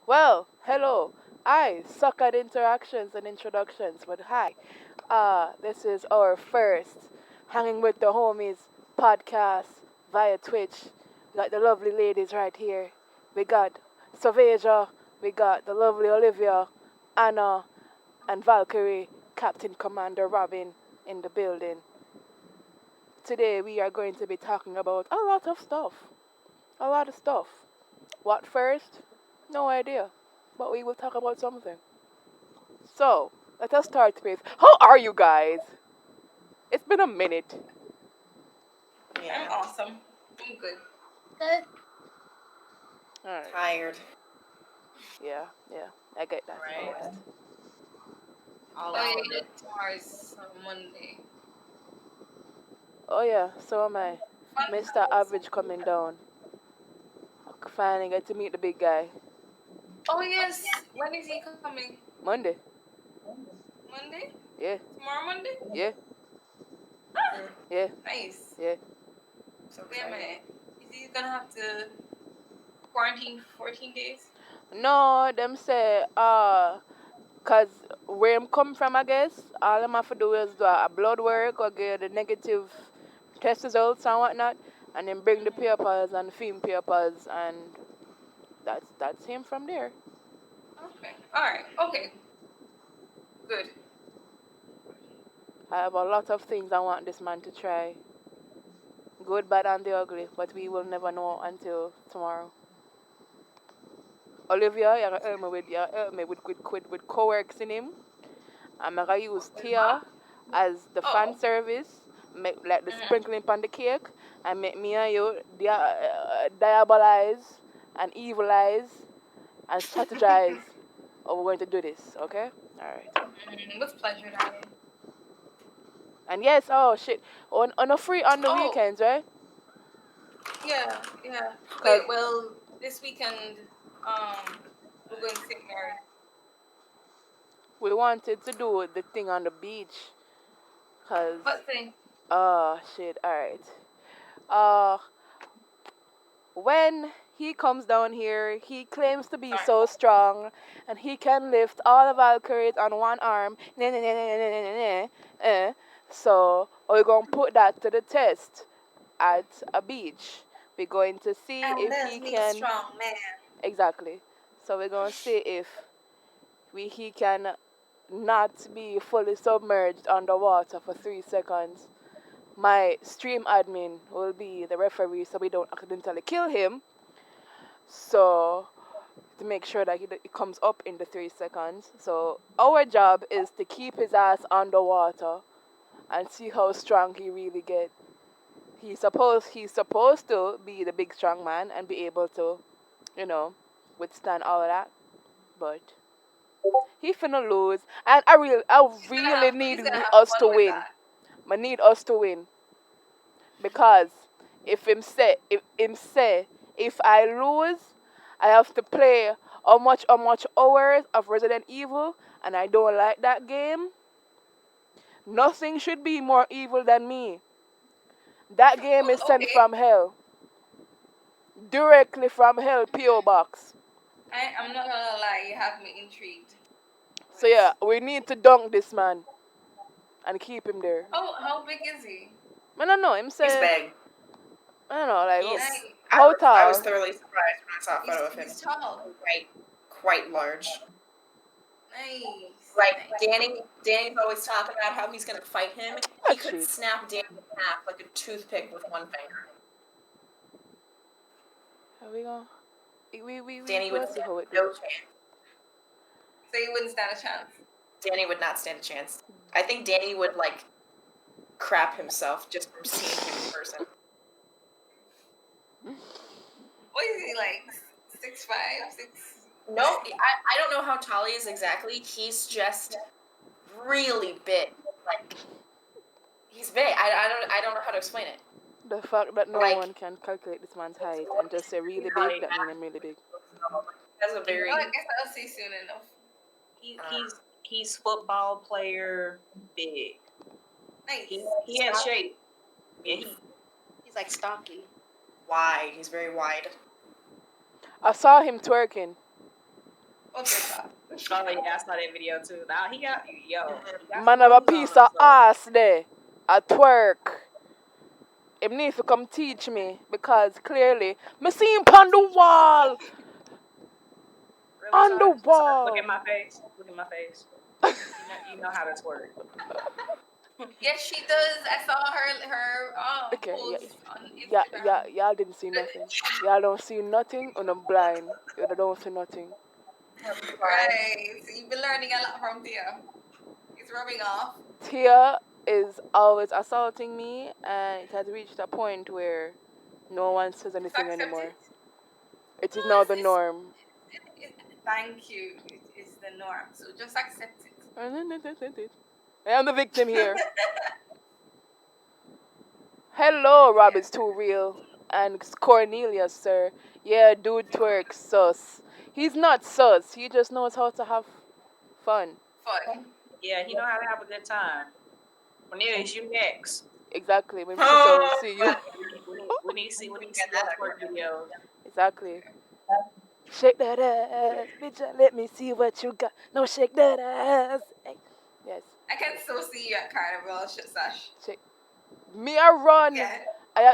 Well, hello. I suck at interactions and introductions, but hi. This is our first Hanging with the Homies podcast via Twitch. We got the lovely ladies right here. We got Savasia, we got the lovely Olivia, Anna, and Valkyrie, Captain Commander Robin in the building. Today we are going to be talking about a lot of stuff. A lot of stuff. What first? No idea. But we will talk about something. So, let us start with how are you guys? It's been a minute. I'm awesome. I'm good. Good. Alright. Tired. Yeah, I get that. Right. All Oh, out. yeah. Tomorrow's Monday. Oh yeah, so am I. Mr. Average coming down. Finally get to meet the big guy. Oh yes. When is he coming? Monday. Monday? Yeah, Tomorrow Monday? yeah, Ah, yeah, nice. yeah. So wait a minute. Is he gonna have to quarantine for 14 days? No, them say, cause where I'm come from, I guess, all I'm have to do is do a blood work or get the negative test results and whatnot, and then bring the papers and film papers, and that's him from there. Okay. Alright. Okay. Good. I have a lot of things I want this man to try. Good, bad, and the ugly, but we will never know until tomorrow. Olivia, you gotta help me with co-works in him. I'm gonna use Tia as the fan service, make like the sprinkling on the cake, and make me and you diabolize and evilize and strategize. Oh, we're going to do this, okay? All right. With pleasure, darling. And yes, oh shit, on a free on the weekends, right? Yeah. Cause Wait, well, this weekend, we're going to St. Mary. we wanted to do the thing on the beach. Cause What thing? shit. All right. Uh, when he comes down here, he claims to be so strong, and he can lift all the Valkyries on one arm. So we're gonna put that to the test at a beach. We're going to see if he can. Strong man. Exactly. So we're gonna see if he can not be fully submerged underwater for 3 seconds. My stream admin will be the referee so we don't accidentally kill him. So to make sure that he comes up in the 3 seconds. So our job is to keep his ass underwater and see how strong he really get. He's supposed to be the big strong man and be able to, withstand all of that. But he finna lose, and I really need us to win. I need us to win because if I lose, I have to play how much hours of Resident Evil, and I don't like that game. Nothing should be more evil than me. That game is sent from hell, directly from hell PO box. I'm not gonna lie, you have me intrigued. So yeah, we need to dunk this man and keep him there. How big is he? I don't know. Him say He's big. I don't know, like Nice. how tall? I was thoroughly surprised when I saw a photo of him. He's tall. Quite large. Nice. Like Danny's always talking about how he's gonna fight him. He could Actually. snap Danny in half like a toothpick with one finger. Are we going? We Danny would see how it no goes. chance. So you wouldn't stand a chance. Danny would not stand a chance. I think Danny would like crap himself just from seeing him in person. What is he like? 6'5", 6? No, I don't know how tall he is exactly. He's just really big. Like he's big. I don't know how to explain it. The fact that no Like- one can calculate this man's height and just say really big, that means I'm really big. That's a very I guess I'll see soon enough. He's football player big. Nice. He has shape. Yeah, He's like stocky. wide. He's very wide. I saw him twerking. Oh, good. Oh yeah, I saw that video too. Now he got he got Man have a some piece moves on of him, so- ass there. A twerk. Him need to come teach me because clearly me see him on the wall. Really, On the son? wall. Look at my face. Look at my face. You know how to twerk. Yes, she does. I saw her Okay, post on yeah, Instagram. y'all didn't see nothing. Y'all don't see nothing and I'm blind. You don't see nothing. Right. So you've been learning a lot from Tia. It's rubbing off. Tia is always assaulting me and it has reached a point where no one says Just anything accept anymore. it. It is No, now the norm. Thank you. It is the norm. So just accept it. I am the victim here. Hello, Rob is too real. And Cornelius, sir. Yeah, dude twerks sus. He's not sus. He just knows how to have fun. Fun. Yeah, he know how to have a good time. Cornelius, you next. Exactly. When people see you. We need to see your twerk videos. Exactly. Shake that ass, bitch. Let me see what you got. No, shake that ass. Hey. Yes. I can so see you at Carnival, Sash. Shake. Me a run. Yeah.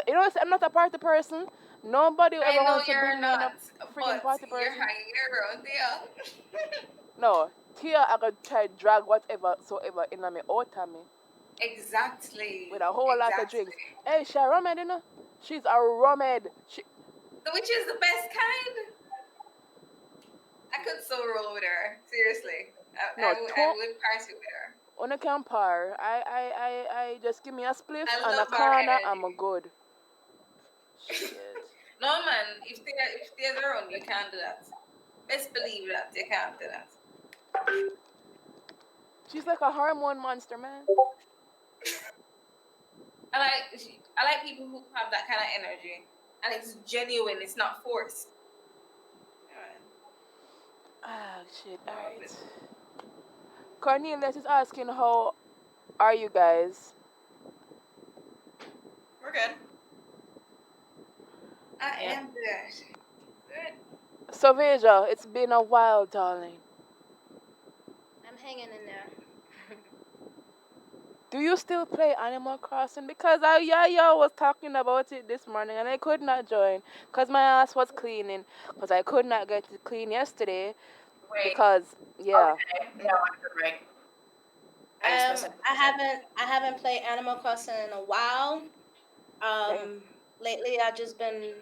You know, I'm not a party person. Nobody I ever know wants to you're bring me in a not, freaking but party you're person. hanging around there. No. Tia, I could try drag whatever in my out of me. Exactly. With a whole lot of drinks. Hey, she a rumhead, you know? She's a rumhead. Which is the best kind? I could so roll with her. Seriously. I would party with her. On a campfire, I just give me a spliff I and a love her corner, energy. I'm a good. Shit. No man, if they're around, you can't do that. Best believe that you can't do that. She's like a hormone monster, man. I like people who have that kind of energy, and it's genuine. It's not forced. Ah, shit. Alright. Cornelius is asking, how are you guys? We're good. I am good. Good. So, Veja, it's been a while, darling. I'm hanging in there. Do you still play Animal Crossing? Because Yaya was talking about it this morning and I could not join because my ass was cleaning. Because I could not get to clean yesterday. Wait. Because, yeah. Okay. No, I'm right. I haven't played Animal Crossing in a while. Damn. Lately I've just been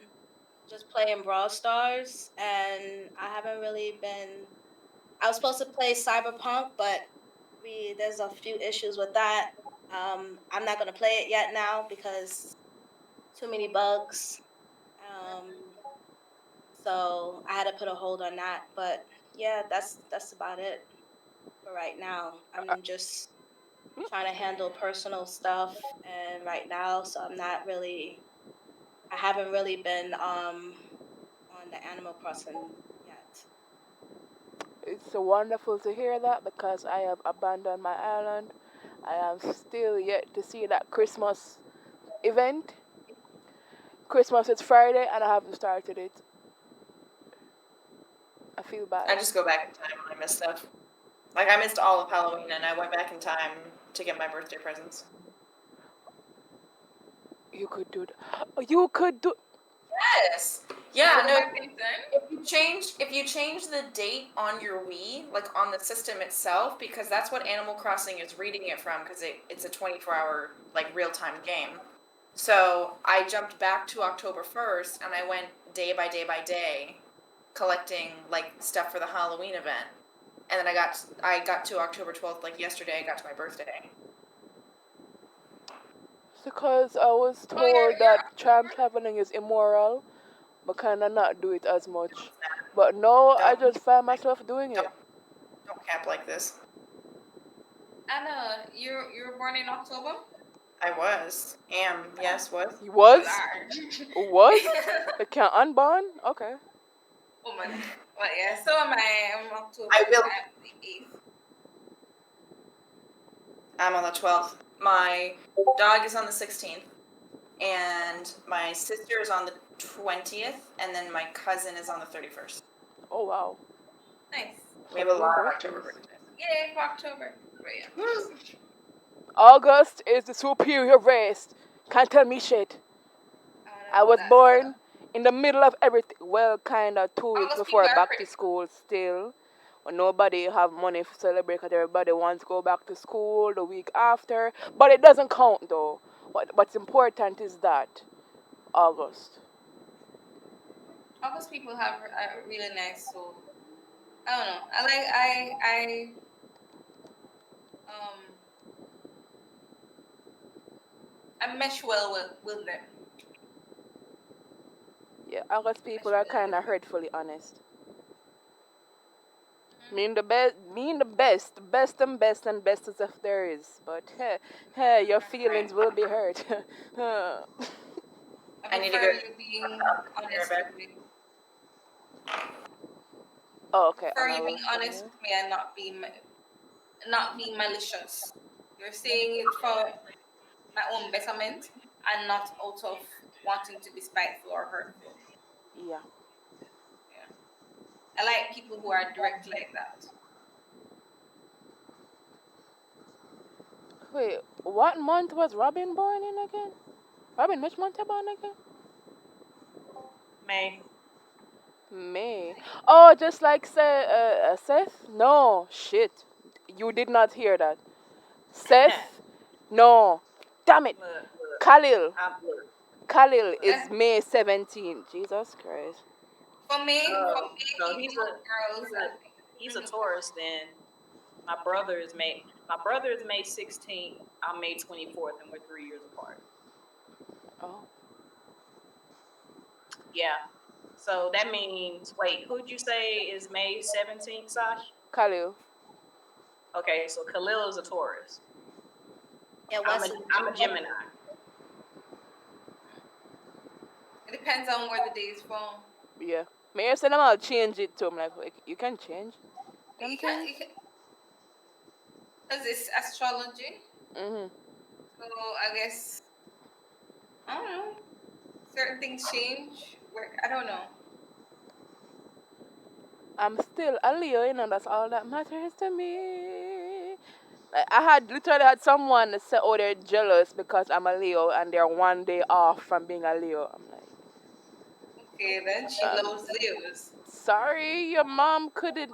playing Brawl Stars, and I haven't really been. I was supposed to play Cyberpunk, but there's a few issues with that. I'm not gonna play it yet now because too many bugs. So I had to put a hold on that. But yeah, that's about it for right now. I'm just trying to handle personal stuff, and right now, so I haven't really been on the Animal Crossing yet. It's so wonderful to hear that because I have abandoned my island. I am still yet to see that Christmas event. Christmas is Friday and I haven't started it. I feel bad. I just go back in time when I miss stuff. Like, I missed all of Halloween, and I went back in time to get my birthday presents. You could do that. You could do. Yes. Yeah. No. Badminton? If you change the date on your Wii, like on the system itself, because that's what Animal Crossing is reading it from, because it's a 24-hour like real-time game. So I jumped back to October 1st, and I went day by day, collecting like stuff for the Halloween event, and then I got to October 12th, like yesterday. I got to my birthday. Because I was told that time traveling is immoral, but kind of not do it as much. But no, I just find myself doing it. Don't cap like this. Anna, you were born in October? I was. Yes, was. You was? Large. Was? I can't unbond? Okay. Oh my. Well, yeah. So am I. I'm October. I will. I'm the 8th. I'm on the 12th. My dog is on the 16th, and my sister is on the 20th, and then my cousin is on the 31st. Oh, wow. Nice. We have a lot of birthdays. October birthdays. Yay for October. Right, yeah. August is the superior race. Can't tell me shit. I was born in the middle of everything. Well, kind of 2 weeks August before people are back pretty. to school still. When nobody have money to celebrate because everybody wants to go back to school the week after. But it doesn't count though. What's important is that August. August people have a really nice soul. I don't know. I mesh well with them. Yeah, August people are kind of hurtfully honest. Mean the best, the best and best and bestest if there is. But hey, your feelings will be hurt. I need to prefer go- you being honest with me. Oh, okay. I prefer and I you will being show honest you. with me and not being malicious. You're saying it for my own betterment and not out of wanting to be spiteful or hurtful. Yeah. I like people who are direct like that. Wait, what month was Robin born in again? Robin, which month you born again? May. May. Oh, just like Seth? No, shit. You did not hear that. Seth? No. Damn it. Look. Khalil. Look. Khalil is May 17th. Jesus Christ. For me, So he's a Taurus then. My brother is May 16th. I'm May 24th, and we're 3 years apart. Oh. Yeah. So that means, wait, who'd you say is May 17th, Sash? Khalil. Okay, so Khalil is a Taurus. Yeah, I'm a Gemini. it depends on where the day is from. Yeah. Mayor said I'll change it to him. Like, you can change them You things? can, because it's astrology. Mm-hmm. So I guess, I don't know. Certain things change. I don't know. I'm still a Leo, that's all that matters to me. Like, I literally had someone say, oh, they're jealous because I'm a Leo and they're 1 day off from being a Leo. I'm like, Okay, then she loves Leos. sorry, your mom couldn't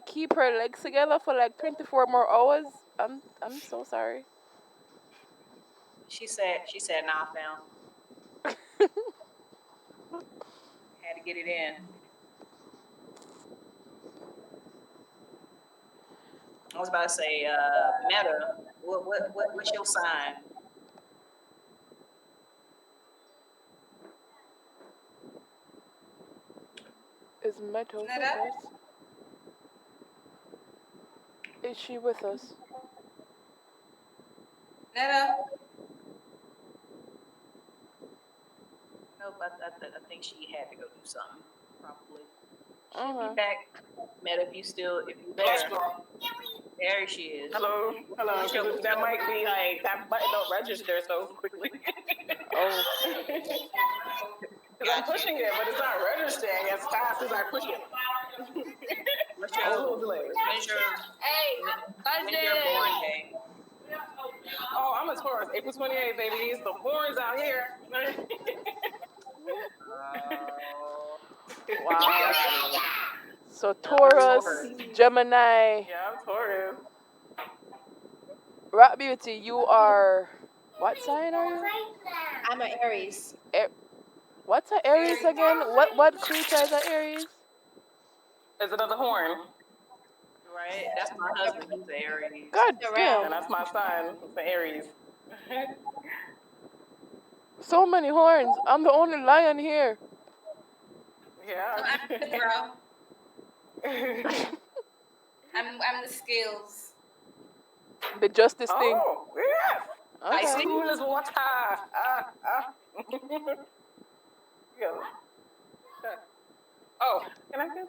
keep her legs together for 24 more hours. I'm so sorry. She said, nah, fam. Had to get it in. I was about to say, Meta, what's your sign? Is Meadow with Nada? us? Is she with us? Nada? Nope, I think she had to go do something, probably. She'll Uh-huh. be back. Meta, if you there. There she is. Hello. That might be that button don't register so quickly. Oh. Because I'm pushing it, but it's not registering as fast as I push it. When's A little delay. when's your born day? Oh, I'm a Taurus. April 28th, baby. The horns out here. Wow. So Taurus, Gemini. Yeah, I'm Taurus. Rat Beauty, you are... What sign are you? I'm an Aries. What's an Aries again? What creature is an Aries? Is another horn. Right? That's my husband. He's an Aries. God And damn. that's my son. It's an Aries. So many horns. I'm the only lion here. Yeah. I'm the girl. I'm the scales. The justice thing. Oh, yeah. Okay. Ice cool as water. Yeah. Oh, can I get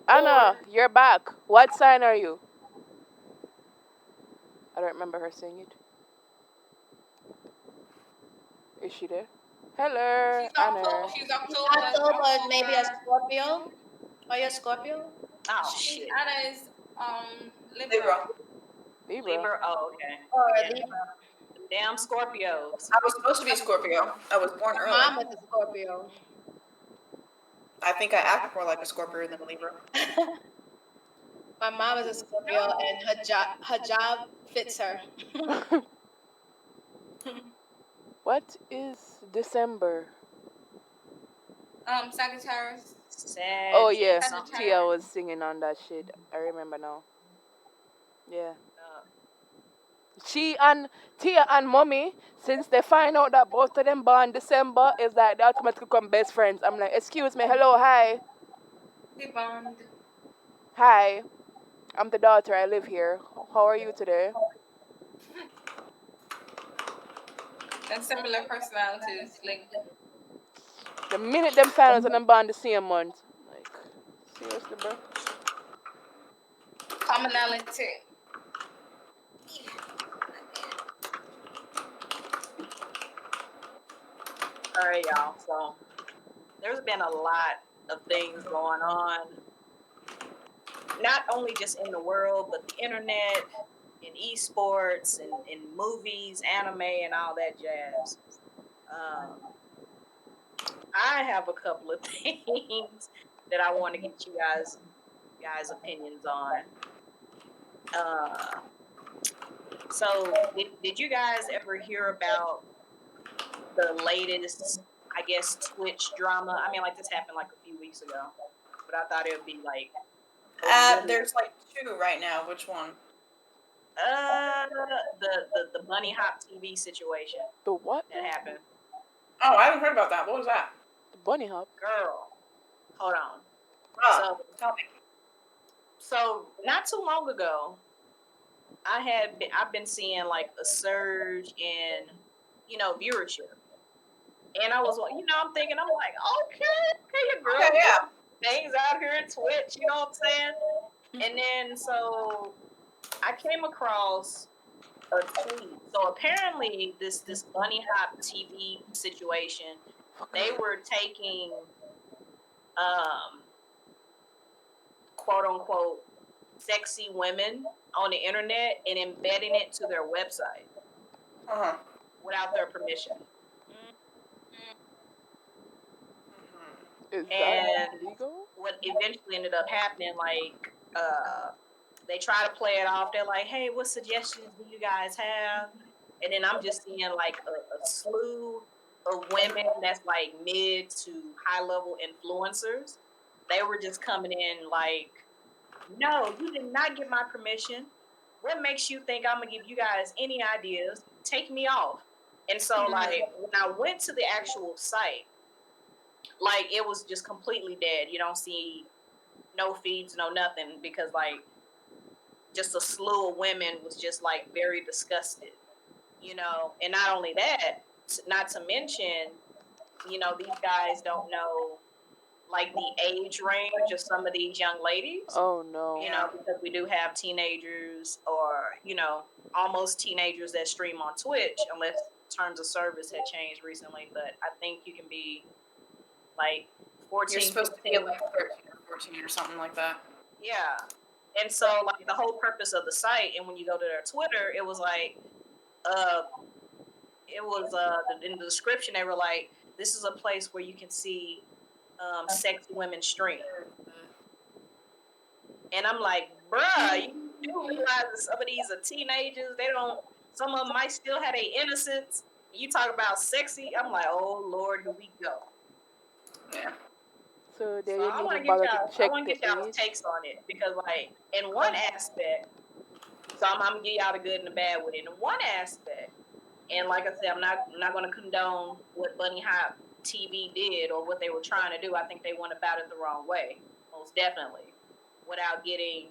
Anna, you're back. What sign are you? I don't remember her saying it. Is she there? Hello, She's Anna. October. She's She's October. October, maybe a Scorpio. Are you a Scorpio? Oh She shit. Anna is Libra. Libra. Libra. Libra. Oh, okay. Or a Yeah. Libra? Damn Scorpios. I was supposed to be a Scorpio. I was born My early. mom is a Scorpio. I think I act more like a Scorpio than a Libra. My mom is a Scorpio, and her job fits her. What is December? Sagittarius. Oh yeah, Something. Tia was singing on that shit. I remember now. Yeah. She and Tia and Mommy, since they find out that both of them born December, is like they automatically become best friends. I'm like, excuse me, hello, hi. They bond. Hi. I'm the daughter, I live here. How are you today? And similar personalities. Like The minute them find out and them born the same month. Like, seriously, bro? commonality. All right, y'all. So there's been a lot of things going on, not only just in the world, but the internet, in esports, and in movies, anime, and all that jazz. I have a couple of things that I want to get you guys' opinions on. So did you guys ever hear about the latest, I guess, Twitch drama? I mean, like, this happened like a few weeks ago, but I thought it would be like There's like two right now. Which one? the Bunny Hop TV situation The what? that happened. Oh, I haven't heard about that. What was that? The bunny hop. Girl, hold on. Oh, tell me. So not too long ago, I've been seeing like a surge in, viewership. And I was like, I'm thinking, I'm like, okay, girl, Okay, yeah. things out here in Twitch, you know what I'm saying? And then so I came across a tweet. So apparently this Bunny Hop TV situation, they were taking quote unquote sexy women on the internet and embedding it to their website without their permission. Is And that legal? what eventually ended up happening, like, they try to play it off. They're like, hey, what suggestions do you guys have? And then I'm just seeing like a slew of women that's like mid to high level influencers. They were just coming in like, no, you did not get my permission. What makes you think I'm gonna give you guys any ideas? Take me off. And so like when I went to the actual site, like it was just completely dead. You don't see no feeds, no nothing, because like just a slew of women was just like very disgusted, and not only that, not to mention, these guys don't know like the age range of some of these young ladies. Oh no. Because we do have teenagers or, almost teenagers that stream on Twitch, unless terms of service had changed recently. But I think you can be like 14. You're supposed to be like 13 or 14 or something like that. Yeah. And so like the whole purpose of the site, and when you go to their Twitter, it was like, in the description, they were like, this is a place where you can see sexy women stream. And I'm like, bruh, you do realize that some of these are teenagers. Some of them might still have their innocence. You talk about sexy, I'm like, oh Lord, here we go. Yeah. So they So I didn't want even to bother get to check y'all's the age. takes on it, because like in one aspect, so I'm gonna give y'all the good and the bad with it. In one aspect, and like I said, I'm not gonna condone what Bunny Hop TV did or what they were trying to do. I think they went about it the wrong way, most definitely, without getting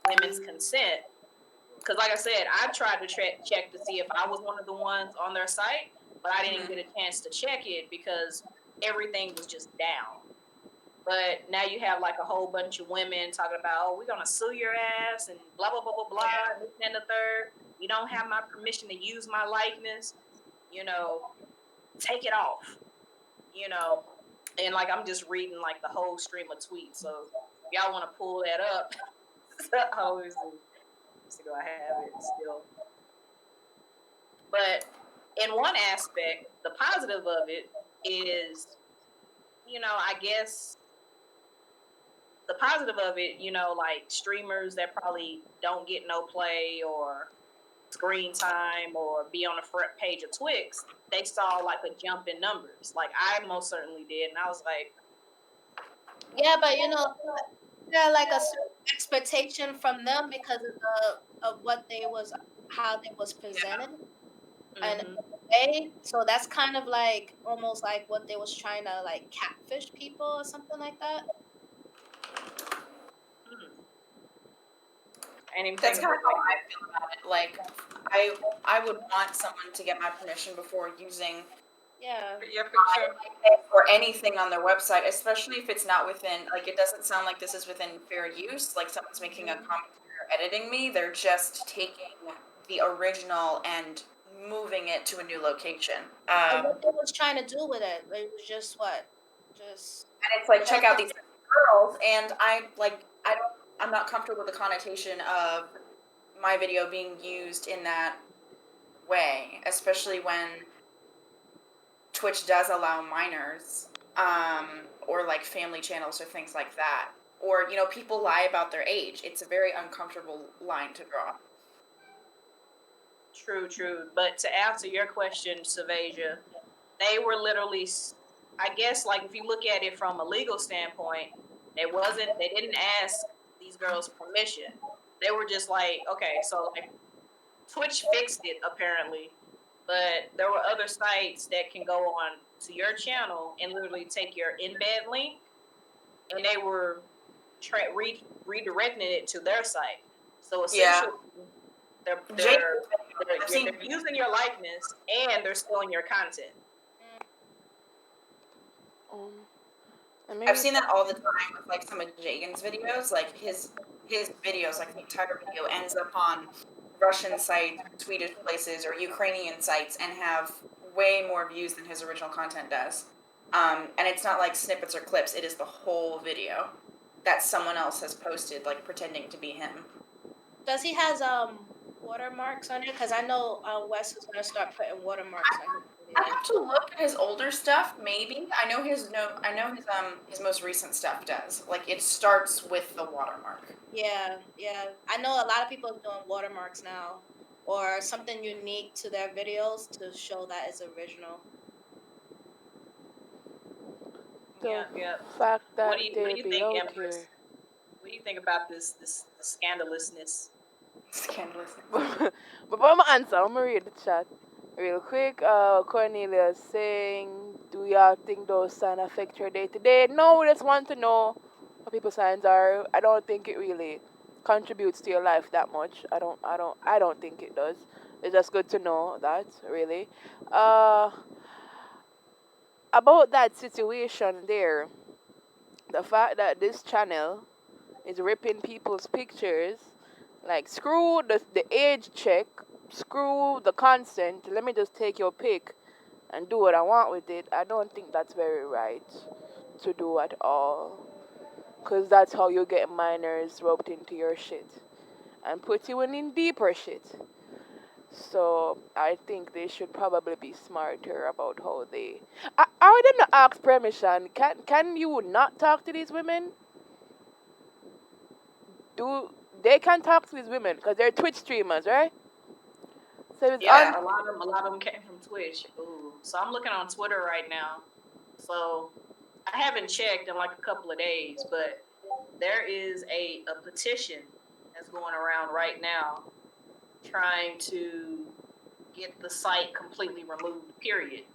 women's consent. Because like I said, I tried to check to see if I was one of the ones on their site, but I didn't get a chance to check it because everything was just down. But now you have like a whole bunch of women talking about, oh, we're gonna sue your ass and blah blah blah blah blah, and this and the third. You don't have my permission to use my likeness, take it off, you know. And like I'm just reading like the whole stream of tweets. So if y'all want to pull that up, always do I have it still. But in one aspect, the positive of it is, you know, I guess the positive of it, you know, like streamers that probably don't get no play or screen time or be on the front page of Twix, they saw like a jump in numbers. Like I most certainly did, and I was like, Yeah, but you know, there like a certain expectation from them because of what they was how they was presented and mm-hmm. so that's kind of like almost like what they was trying to like catfish people or something like that. That's kind of how I feel about it. Like, I would want someone to get my permission before using Yeah. Your picture. or anything on their website, especially if it's not within, like, it doesn't sound like this is within fair use. Like, someone's making a comment or editing me. They're just taking the original and moving it to a new location. And what they was trying to do with it, it was just And it's like, check out these girls, and I'm not comfortable with the connotation of my video being used in that way, especially when Twitch does allow minors, or like family channels or things like that. Or, you know, people lie about their age. It's a very uncomfortable line to draw. True. But to answer your question, Savasia, they were literally, I guess, like if you look at it from a legal standpoint, they didn't ask these girls permission. They were just like, okay, so like Twitch fixed it apparently, but there were other sites that can go on to your channel and literally take your embed link, and they were redirecting it to their site. So essentially, they're using your likeness and they're stealing your content. I've seen that all the time with like some of Jagan's videos. Like his videos, like the entire video ends up on Russian sites, Swedish places, or Ukrainian sites, and have way more views than his original content does. And it's not like snippets or clips; it is the whole video that someone else has posted, like pretending to be him. Does he has watermarks on it? Because I know Wes is gonna start putting watermarks on it. I have to look at his older stuff. Maybe I know his most recent stuff does. Like it starts with the watermark. Yeah. I know a lot of people are doing watermarks now, or something unique to their videos to show that it's original. Yeah. Fact that What do you think, out Empress? here. What do you think about this scandalousness? Scandalous. Before I answer, I'm gonna read the chat real quick. Cornelia is saying, "Do y'all think those signs affect your day to day?" No, we just want to know what people's signs are. I don't think it really contributes to your life that much. I don't think it does. It's just good to know that, really. About that situation there, the fact that this channel is ripping people's pictures, like screw the age check, screw the consent, let me just take your pic and do what I want with it. I don't think that's very right to do at all, because that's how you get minors roped into your shit and put you in deeper shit. So I think they should probably be smarter about how they. I would not ask permission. Can you not talk to these women? They can talk to these women because they're Twitch streamers, right? So it's a lot of them came from Twitch. Ooh, so I'm looking on Twitter right now. So I haven't checked in like a couple of days, but there is a petition that's going around right now trying to get the site completely removed, period.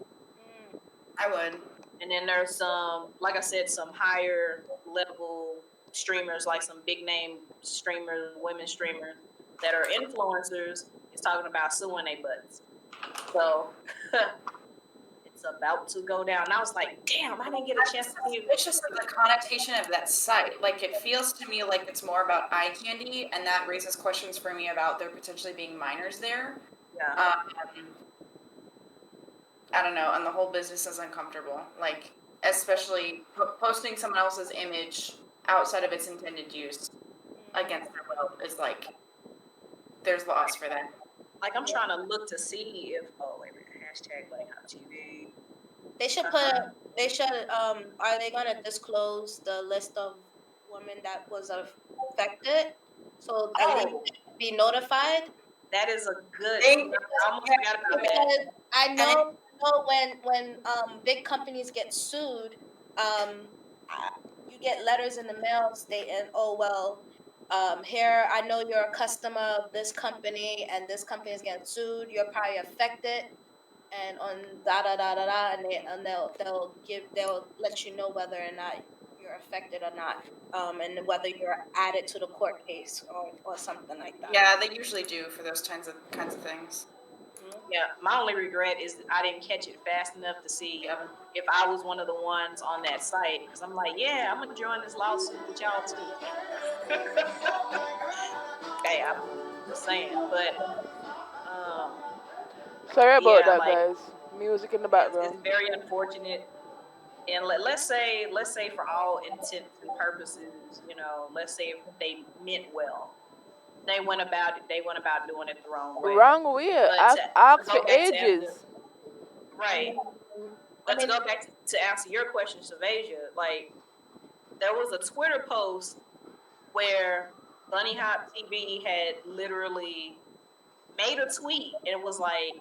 I would. And then there's some, like I said, some higher level streamers, like some big name streamers, women streamers that are influencers, is talking about suing their butts. So it's about to go down. And I was like, damn, I didn't get a chance to see it. It's just the connotation of that site. Like it feels to me like it's more about eye candy, and that raises questions for me about there potentially being minors there. Yeah. I don't know, and the whole business is uncomfortable. Like, especially posting someone else's image outside of its intended use against their will is like, there's laws for that. Like, I'm trying to look to see if, wait a minute, hashtag Bunny Hop TV. They should are they gonna disclose the list of women that was affected? So at least be notified? That is a good, They- I almost forgot about that. Because I know when big companies get sued, you get letters in the mail stating, oh well, here I know you're a customer of this company and this company is getting sued. You're probably affected, and on da da da da da, and they'll let you know whether or not you're affected or not, and whether you're added to the court case or something like that. Yeah, they usually do for those kinds of things. Yeah, my only regret is I didn't catch it fast enough to see if I was one of the ones on that site. Because I'm like, yeah, I'm going to join this lawsuit with y'all too. Okay, I'm just saying. But, Sorry about that, like, guys. Music in the it's background. very unfortunate. And let's say for all intents and purposes, let's say if they meant well. They went about doing it the wrong way. Wrong way. Ask for ages. Right. But to go back to answer your question, Savasia, like, there was a Twitter post where Bunny Hop TV had literally made a tweet, and it was like,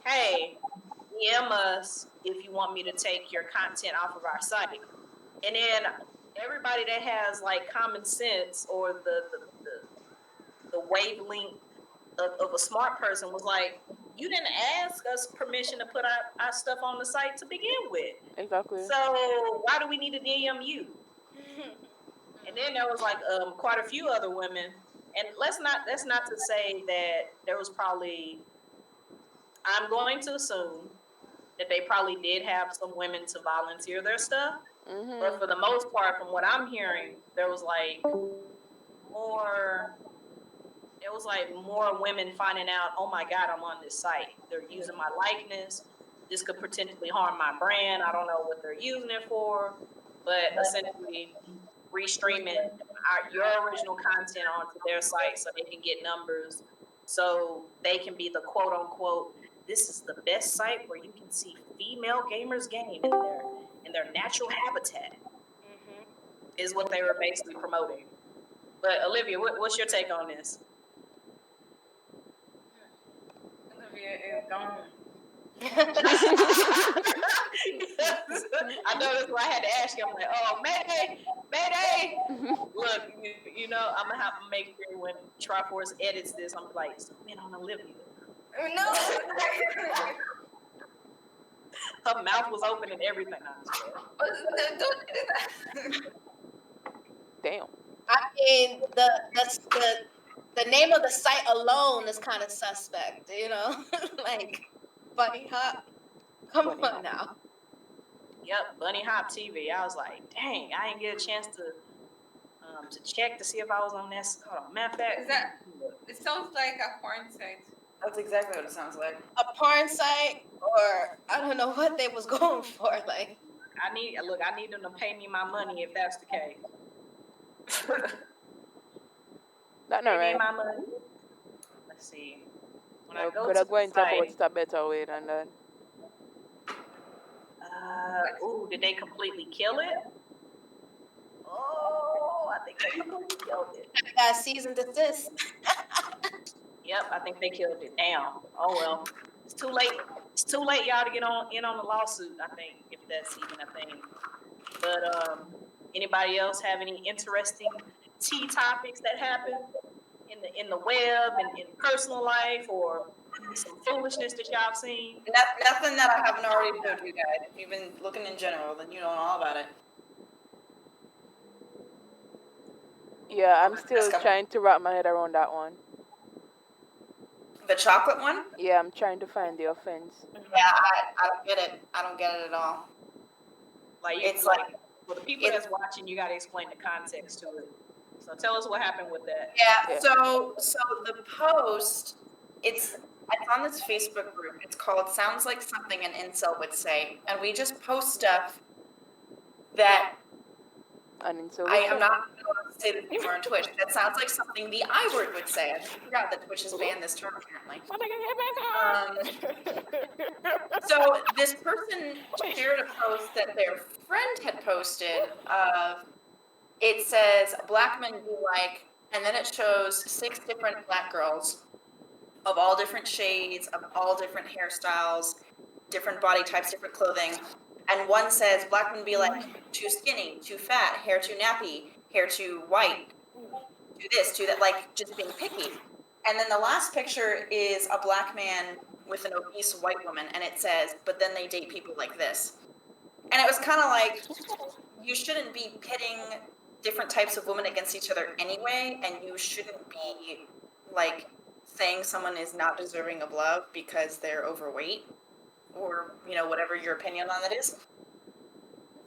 hey, DM us if you want me to take your content off of our site. And then everybody that has like common sense or the wavelength of a smart person was like, you didn't ask us permission to put our stuff on the site to begin with. Exactly. So why do we need to DM you? And then there was like quite a few other women, and that's not to say that there was probably. I'm going to assume that they probably did have some women to volunteer their stuff, but for the most part, from what I'm hearing, there was like more. It was like more women finding out, oh my God, I'm on this site. They're using my likeness. This could potentially harm my brand. I don't know what they're using it for, but essentially restreaming your original content onto their site so they can get numbers, so they can be the quote unquote, this is the best site where you can see female gamers game in their natural habitat, is what they were basically promoting. But Olivia, what's your take on this? Olivia is gone. I know that's why I had to ask you. I'm like, oh, Mayday. Look, I'm gonna have to make sure when Triforce edits this, I'm like, zoom in on Olivia. No. Her mouth was open and everything. Don't do that. Damn. I mean, the name of the site alone is kind of suspect, like Bunny Hop. Come on now. Yep, Bunny Hop TV. I was like, dang, I didn't get a chance to check to see if I was on that. Hold on, matter of fact, It sounds like a porn site. That's exactly what it sounds like. A porn site, or I don't know what they was going for. Like, I need them to pay me my money if that's the case. That's not right. My money. Let's see. When I go Could to have going the to site, about a better way than that. did they completely kill it? Oh, I think they completely killed it. I got cease and desist. Yep, I think they killed it. Damn. Oh well. It's too late. It's too late, y'all, to get in on the lawsuit, I think, if that's even a thing. But anybody else have any interesting tea topics that happen in the web and in personal life, or some foolishness that y'all have seen? Nothing that I haven't already told you guys. If you've been looking in general, then you know all about it. Yeah, I'm still trying to wrap my head around that one. The chocolate one? Yeah, I'm trying to find the offense. Yeah, I don't get it. I don't get it at all. Like, It's for the people that's watching, you got to explain the context to it. So tell us what happened with that. Yeah. So the post, it's It's on this Facebook group. It's called Sounds Like Something an Incel Would Say. And we just post stuff that And so I am not going to say this anymore on Twitch. That sounds like something the I word would say. I forgot that Twitch has banned this term apparently. So this person shared a post that their friend had posted of, it says, black men be like, and then it shows 6 different black girls of all different shades, of all different hairstyles, different body types, different clothing. And one says, black men be like, too skinny, too fat, hair too nappy, hair too white, do this, do that, like just being picky. And then the last picture is a black man with an obese white woman, and it says, but then they date people like this. And it was kind of like, you shouldn't be pitting different types of women against each other anyway, and you shouldn't be like saying someone is not deserving of love because they're overweight, or, you know, whatever your opinion on that is.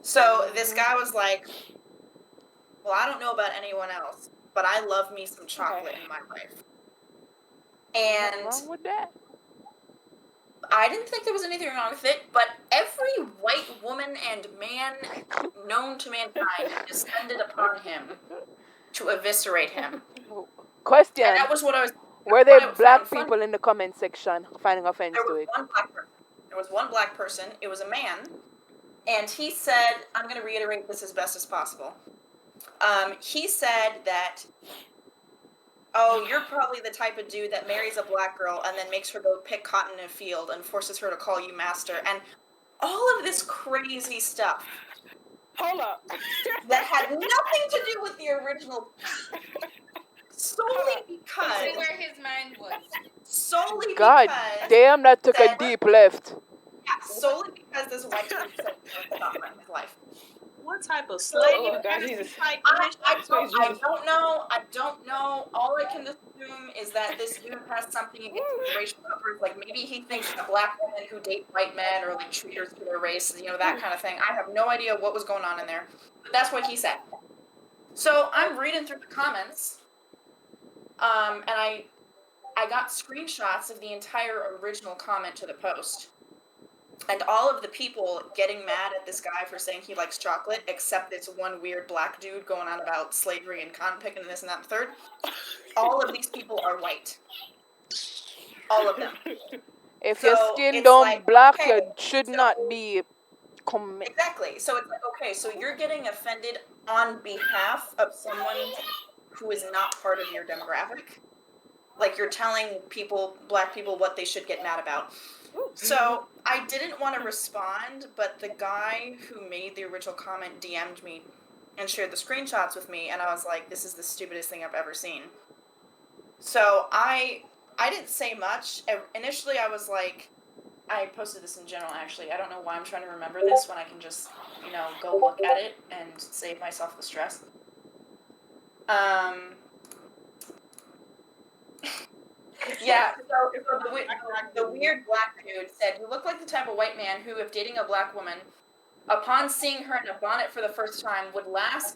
So this guy was like, well, I don't know about anyone else, but I love me some chocolate in my life. And what's wrong with that? I didn't think there was anything wrong with it, but every white woman and man known to mankind descended upon him to eviscerate him. Question. And that was what I was... Were there black people in the comment section finding offense to it? There was one black person. It was a man. And he said, I'm going to reiterate this as best as possible. He said that, oh, you're probably the type of dude that marries a black girl and then makes her go pick cotton in a field and forces her to call you master. And all of this crazy stuff. Hold up. That had nothing to do with the original. Solely because... See where his mind was. Solely God because... damn, that took a deep left. Yeah, solely because this white dude said he was in his life. What type of slave? Oh, God, Jesus. I don't know. All I can assume is that this dude has something against racial couples. Like, maybe he thinks that black women who date white men are like traitors to their race, you know, that kind of thing. I have no idea what was going on in there. But that's what he said. So I'm reading through the comments, and I got screenshots of the entire original comment to the post. And all of the people getting mad at this guy for saying he likes chocolate, except this one weird black dude going on about slavery and cotton picking and this and that and third, all of these people are white. All of them. If So your skin it's don't like, black, okay, you should not be Exactly. So it's like, okay, so you're getting offended on behalf of someone who is not part of your demographic. Like, you're telling people, black people, what they should get mad about. So I didn't want to respond, but the guy who made the original comment DM'd me and shared the screenshots with me, and I was like, this is the stupidest thing I've ever seen. So I didn't say much. Initially, I was like, I posted this in general, actually. I don't know why I'm trying to remember this when I can just, you know, go look at it and save myself the stress. Yeah, so the weird black dude said, you look like the type of white man who, if dating a black woman, upon seeing her in a bonnet for the first time, would laugh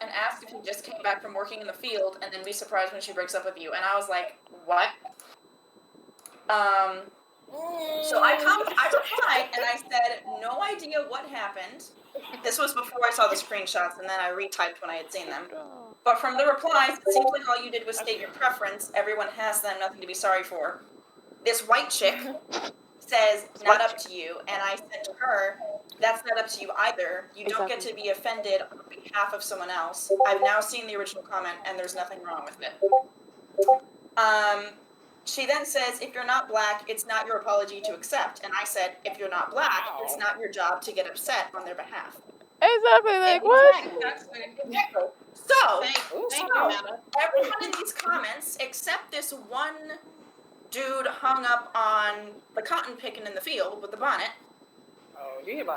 and ask if you just came back from working in the field, and then be surprised when she breaks up with you. And I was like, what? So I replied, and I said, no idea what happened. This was before I saw the screenshots, and then I retyped when I had seen them. But from the replies, it seems like all you did was state your preference. Everyone has them, nothing to be sorry for. This white chick says, not up to you. And I said to her, that's not up to you either. You don't get to be offended on behalf of someone else. I've now seen the original comment, and there's nothing wrong with it. She then says, if you're not black, it's not your apology to accept. And I said, if you're not black, it's not your job to get upset on their behalf. Exactly, like, what? Exactly. So, everyone in these comments, except this one dude hung up on the cotton picking in the field with the bonnet,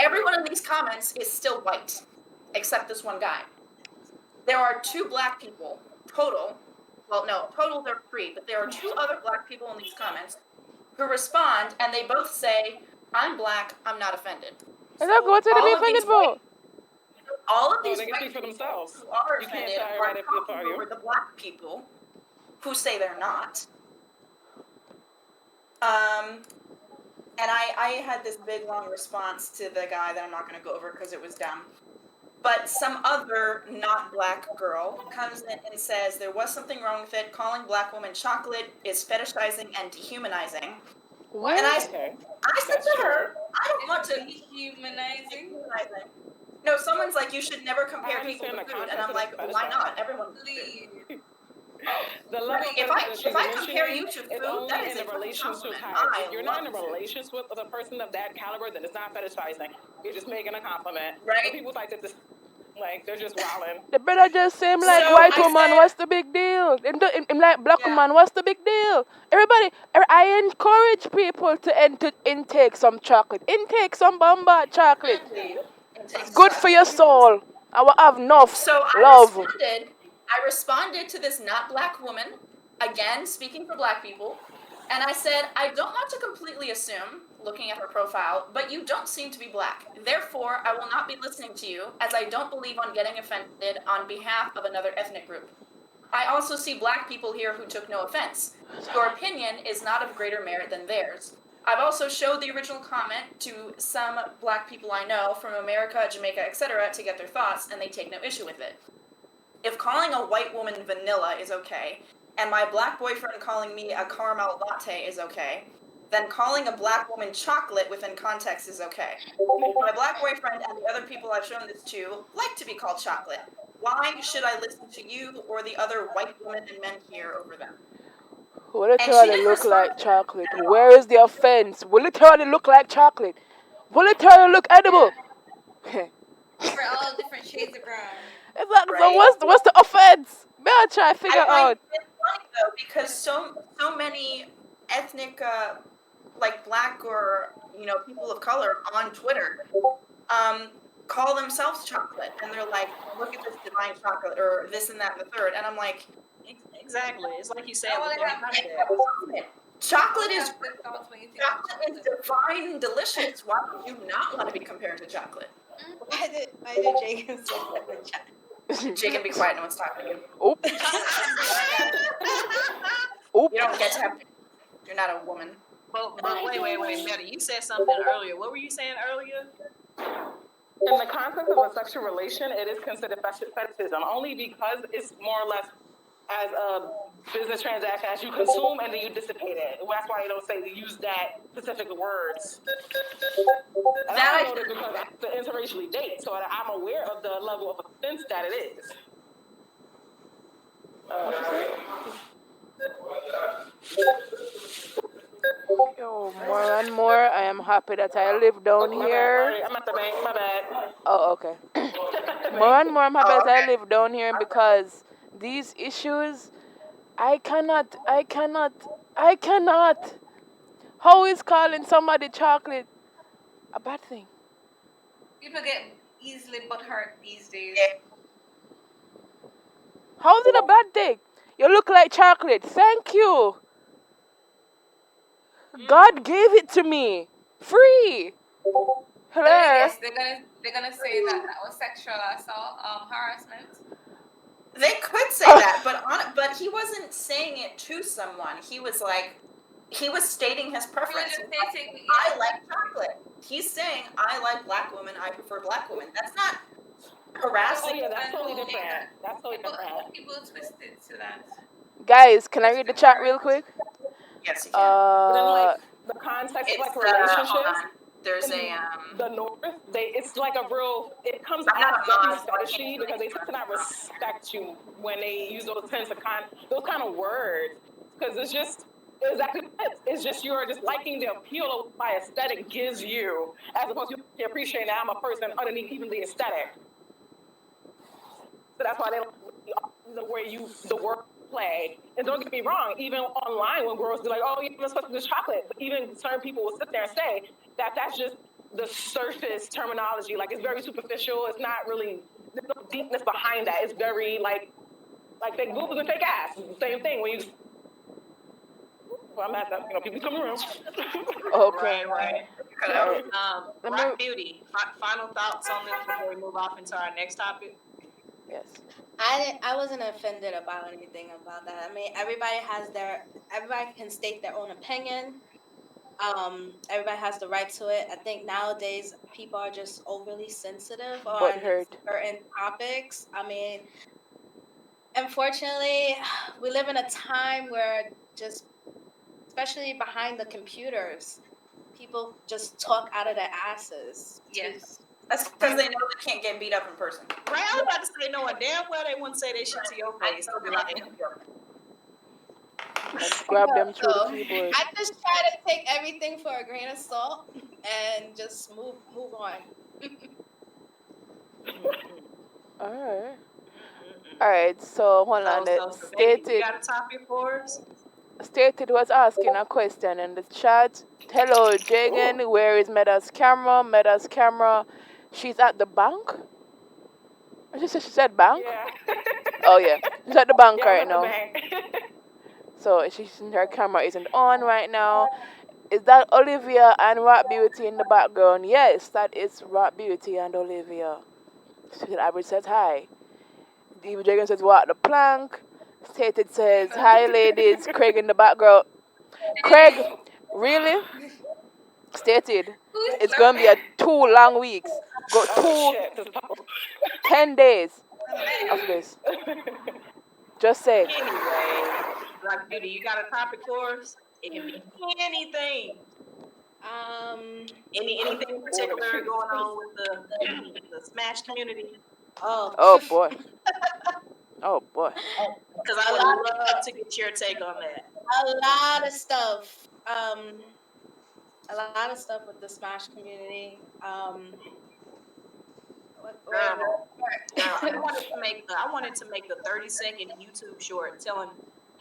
everyone in these comments is still white, except this one guy. There are 2 black people, total. Well, no, total they're 3, but there are 2 other black people in these comments who respond, and they both say, I'm black, I'm not offended. Exactly, what's it to be offended for? All of these they can white speak for people themselves. who are You can't offended tell are everybody talking over the black people who say they're not. Um, and I had this big long response to the guy that I'm not going to go over because it was dumb. But some other not black girl comes in and says there was something wrong with it. Calling black women chocolate is fetishizing and dehumanizing. What? And I Okay. said That's to her, true. I don't want to Dehumanizing. dehumanizing. No, someone's like, you should never compare I people to understand the food. And I'm context like, of why fetishizing. not? Everyone. Please. The level of If fetishization I you're compare you mentioning to is food, that only is in a a relationship compliment. type. I If you're not in a love food. relationship with a person of that caliber, then it's not fetishizing. You're just making a compliment. Right. But people like that, like they're just wilding. The brother just seem like So white I woman. said- What's the big deal? Him like black Yeah. woman. What's the big deal? Everybody, I encourage people to intake some chocolate. Intake some bomba chocolate. It's good for your soul. I will have enough So love. I responded to this not black woman, again speaking for black people, and I said, I don't want to completely assume, looking at her profile, but you don't seem to be black. Therefore, I will not be listening to you, as I don't believe on getting offended on behalf of another ethnic group. I also see black people here who took no offense. Your opinion is not of greater merit than theirs. I've also showed the original comment to some black people I know from America, Jamaica, etc. to get their thoughts, and they take no issue with it. If calling a white woman vanilla is okay, and my black boyfriend calling me a caramel latte is okay, then calling a black woman chocolate within context is okay. My black boyfriend and the other people I've shown this to like to be called chocolate. Why should I listen to you or the other white women and men here over them? Will it And she literally didn't look respond like chocolate? Where is the offense? Will it literally look like chocolate? Will it literally look edible? For all different shades of brown. Exactly. So Right. what's the offense? Better try to figure I find out. it funny though because so many ethnic like black or people of color on Twitter call themselves chocolate and they're like, look at this divine chocolate or this and that and the third, and I'm like, Exactly. It's like you said. I wanna within have context. chocolate is Have good thoughts when you think chocolate is divine and delicious. Why would you not want to be compared to chocolate? Why did Jacob say that in the chat? Jacob, be quiet. No one's talking to you. Oop. Oop. You don't get to have. You're not a woman. But wait, Betty, you said something earlier. What were you saying earlier? In the context of a sexual relation, it is considered fetishism only because it's more or less as a business transaction as you consume and then you dissipate it. That's why you don't say to use that specific words. And I know this because I have to interracially date, so I'm aware of the level of offense that it is. Yo, more and more, I am happy that I live down here. I'm at the bank. My bad. Oh, okay. More and more, I'm happy that I live down here because these issues, I cannot. How is calling somebody chocolate a bad thing? People get easily butthurt these days. How is it a bad thing? You look like chocolate. Thank you. God gave it to me. Free. Hello. Yes, they're gonna say that was sexual assault, harassment. They could say that, but he wasn't saying it to someone. He was stating his preference. I like chocolate. He's saying, I like black women, I prefer black women. That's not harassing. Oh, yeah, that's totally different. That's totally different. People twist it to that. Guys, can I read the chat real quick? Yes, you can. But then, like, the context of, like, hold on. relationships, There's the North, it's like a real, it comes I'm not out very a mod, so I fetishy can't because they tend to not respect you when they use those kind of words. Because it's just, exactly it. It's just you're just liking the appeal of my aesthetic gives you, as opposed to appreciating that I'm a person underneath even the aesthetic. So that's why they like the way the word play. And don't get me wrong, even online when girls be like, oh, you're supposed to do chocolate. But even certain people will sit there and say that that's just the surface terminology. Like, it's very superficial. It's not really, there's no deepness behind that. It's very like fake boobs and fake ass. Same thing when you, well, I'm at that, people come around. Okay. Right. Black Beauty. Final thoughts on this before we move off into our next topic. Yes. I wasn't offended about anything about that. I mean, everybody can state their own opinion, Everybody has the right to it. I think nowadays people are just overly sensitive But on hurt. certain topics. I mean, unfortunately, we live in a time where just, especially behind the computers, people just talk out of their asses. Yes. That's because they know they can't get beat up in person. Right, I was about to say, no, damn well they wouldn't say that shit to your face. They'll be like, Like grab them through the So, keyboard. I just try to take everything for a grain of salt and just move on. Alright. Alright, so hold on. so baby, you Stated got a topic for us? Stated was asking a question in the chat. Hello, Jagan. Where is Meda's camera? Meda's camera. She's at the bank. She said bank. Yeah. Oh yeah, she's at the bank Yeah, right I'm at the now. bank. So her camera isn't on right now. Is that Olivia and Rock Beauty in the background? Yes, that is Rock Beauty and Olivia. Average says hi. David Jagan says what the plank. Stated says hi ladies. Craig in the background. Craig, really? Stated it's gonna be a 2 long weeks. Go Oh, 2 shit. 10 days of this. Just say. Anyway, Black Beauty, you got a topic for us? It can be anything. Anything in particular going on with the Smash community? Oh boy. Oh boy. Because I would love to get your take on that. A lot of stuff. A lot of stuff with the Smash community. Girl, I wanted to make a 30-second YouTube short telling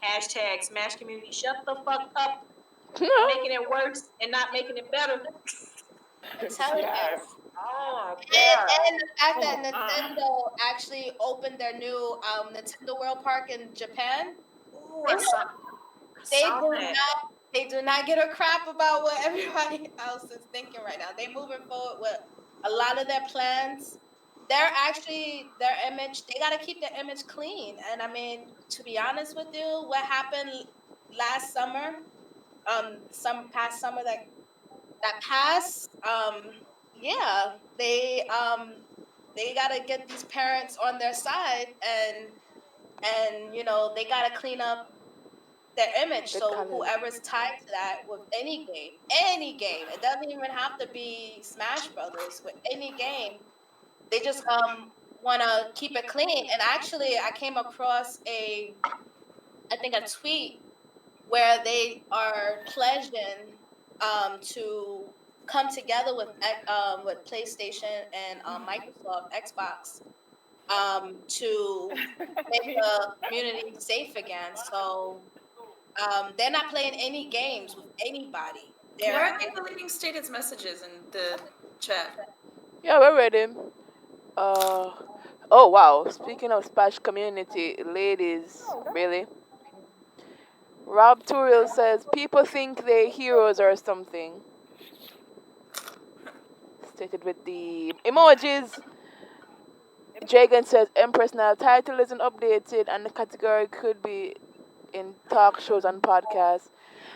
hashtag Smash community shut the fuck up, making it worse and not making it better. I'm telling you. Yes. Oh my god! And the fact that Nintendo actually opened their new Nintendo World Park in Japan, Ooh, I saw that. they do not give a crap about what everybody else is thinking right now. They moving forward with a lot of their plans. They're actually their image. They gotta keep their image clean. And I mean, to be honest with you, what happened last summer, some past summer that passed, yeah, they gotta get these parents on their side and you know they gotta clean up their image. The So talent. whoever's tied to that with any game, it doesn't even have to be Smash Brothers. With any game, they just want to keep it clean. And actually, I came across a tweet where they are pledging to come together with PlayStation and Microsoft Xbox to make the community safe again. So they're not playing any games with anybody. Why are they deleting Stated's messages in the chat? Yeah, we're ready. Oh wow. Speaking of Smash community, ladies, really? Rob Turiel says people think they're heroes or something. Stated with the emojis. Jagan says Empress now title isn't updated and the category could be in talk shows and podcasts.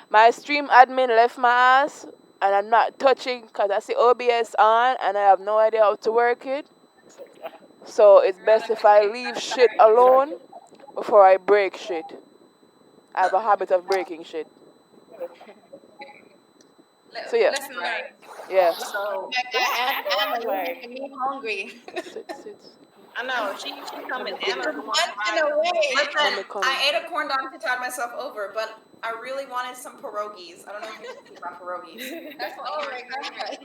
My stream admin left my ass and I'm not touching because I see OBS on and I have no idea how to work it. So it's best if I leave shit alone before I break shit. I have a habit of breaking shit. So yeah. Lesson learned. Yeah. So I'm hungry. Sit. I know she coming. Emma, Listen, I ate a corn dog to tide myself over, but I really wanted some pierogies. I don't know if you think about pierogies. That's what Oh my god.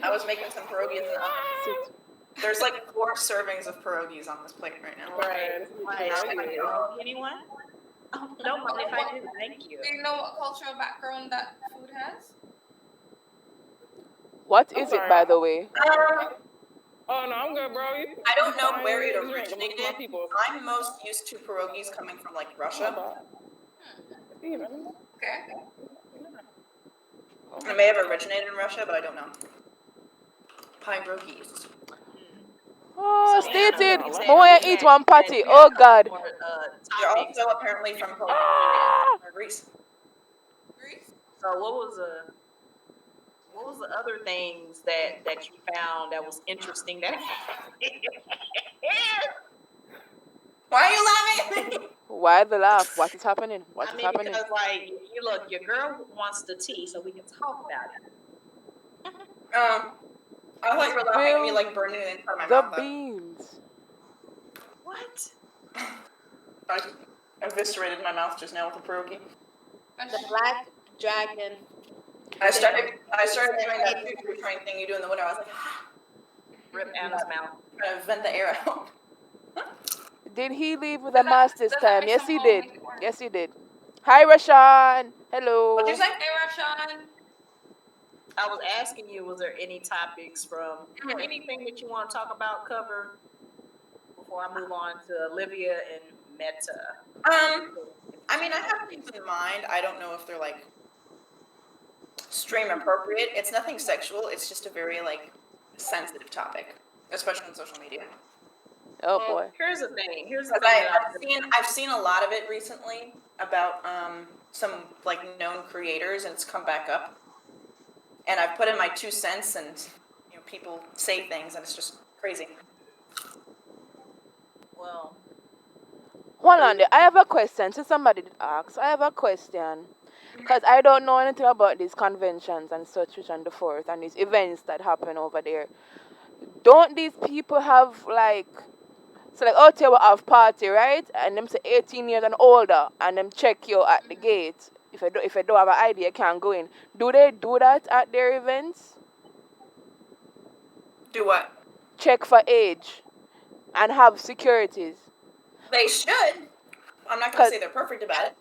I was making some pierogies in the oven. Sit. There's like 4 servings of pierogies on this plate right now. Right. Anyone? Oh, no, if I do, thank you. Do you know what cultural background that food has? What is it, by the way? Oh no, I'm good, bro. I don't know where it drink. originated. My people. I'm most used to pierogies coming from like Russia. Okay. It may have originated in Russia, but I don't know. Pierogies. Oh, Stated. Moya eat one patty. Oh God. They're also apparently from Poland. Ah! Or Greece. Greece? So what was What was the other things that you found that was interesting? That Why are you laughing? Why the laugh? What is happening? What I is mean, happening? because like you look, your girl wants the tea, so we can talk about it. I like for laughing at me Spill like burning it inside my the mouth. beans. What? I just eviscerated my mouth just now with a pierogi. The black dragon. I started doing that food train thing you do in the winter. I was like, Rip Anna's mouth. trying to vent the air out. Did he leave with a mask this does that time? make Yes, some he more did. make it work? Yes, he did. Hi, Rashawn. Hello. What'd you say? Hey, Rashawn. I was asking you, was there any topics from anything that you want to talk about, cover before I move on to Olivia and Meta? I mean, I have things in mind. I don't know if they're like stream appropriate. It's nothing sexual. It's just a very like sensitive topic, especially on social media. Oh Well, boy. here's the thing. Because I've seen a lot of it recently about some like known creators, and it's come back up. And I've put in my 2 cents, and people say things, and it's just crazy. Well, Hold on there. I have a question. Since somebody did ask, I have a question. Because I don't know anything about these conventions and such, which and the fourth, and these events that happen over there. Don't these people have like, so like out here we have party, right? And them say 18 years and older, and them check you at the gate. If you don't have an ID, you can't go in. Do they do that at their events? Do what? Check for age and have securities. They should. I'm not gonna say they're perfect about it.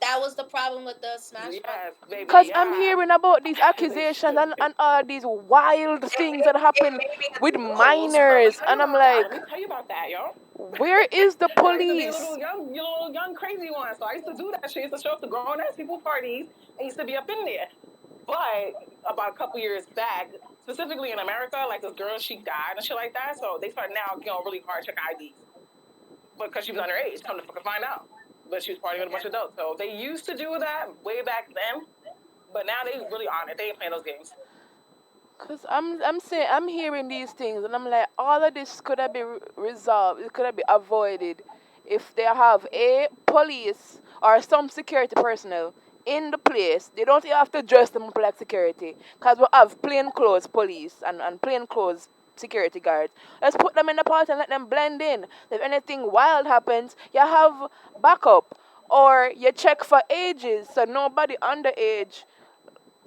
That was the problem with the Smash Yes, Bros. baby. Because yeah. I'm hearing about these accusations and all these wild things that happen with minors, and I'm like, Let me tell you about that, yo. where is the I used to be a police? little young crazy one, so I used to do that shit. I used to show up to grown-ass people parties and used to be up in there. But about a couple years back, specifically in America, like this girl, she died and shit like that, so they started now, really hard check IDs. Because she was underage, come to fucking find out. But she was partying with a bunch of adults. So they used to do that way back then, but now they really on it. They ain't playing those games. Cause I'm hearing these things, and I'm like, all of this could have been resolved. It could have been avoided if they have a police or some security personnel in the place. They don't have to dress them up like security, cause we have plain clothes police and plain clothes security guards. Let's put them in the party and let them blend in. If anything wild happens, you have backup, or you check for ages so nobody underage.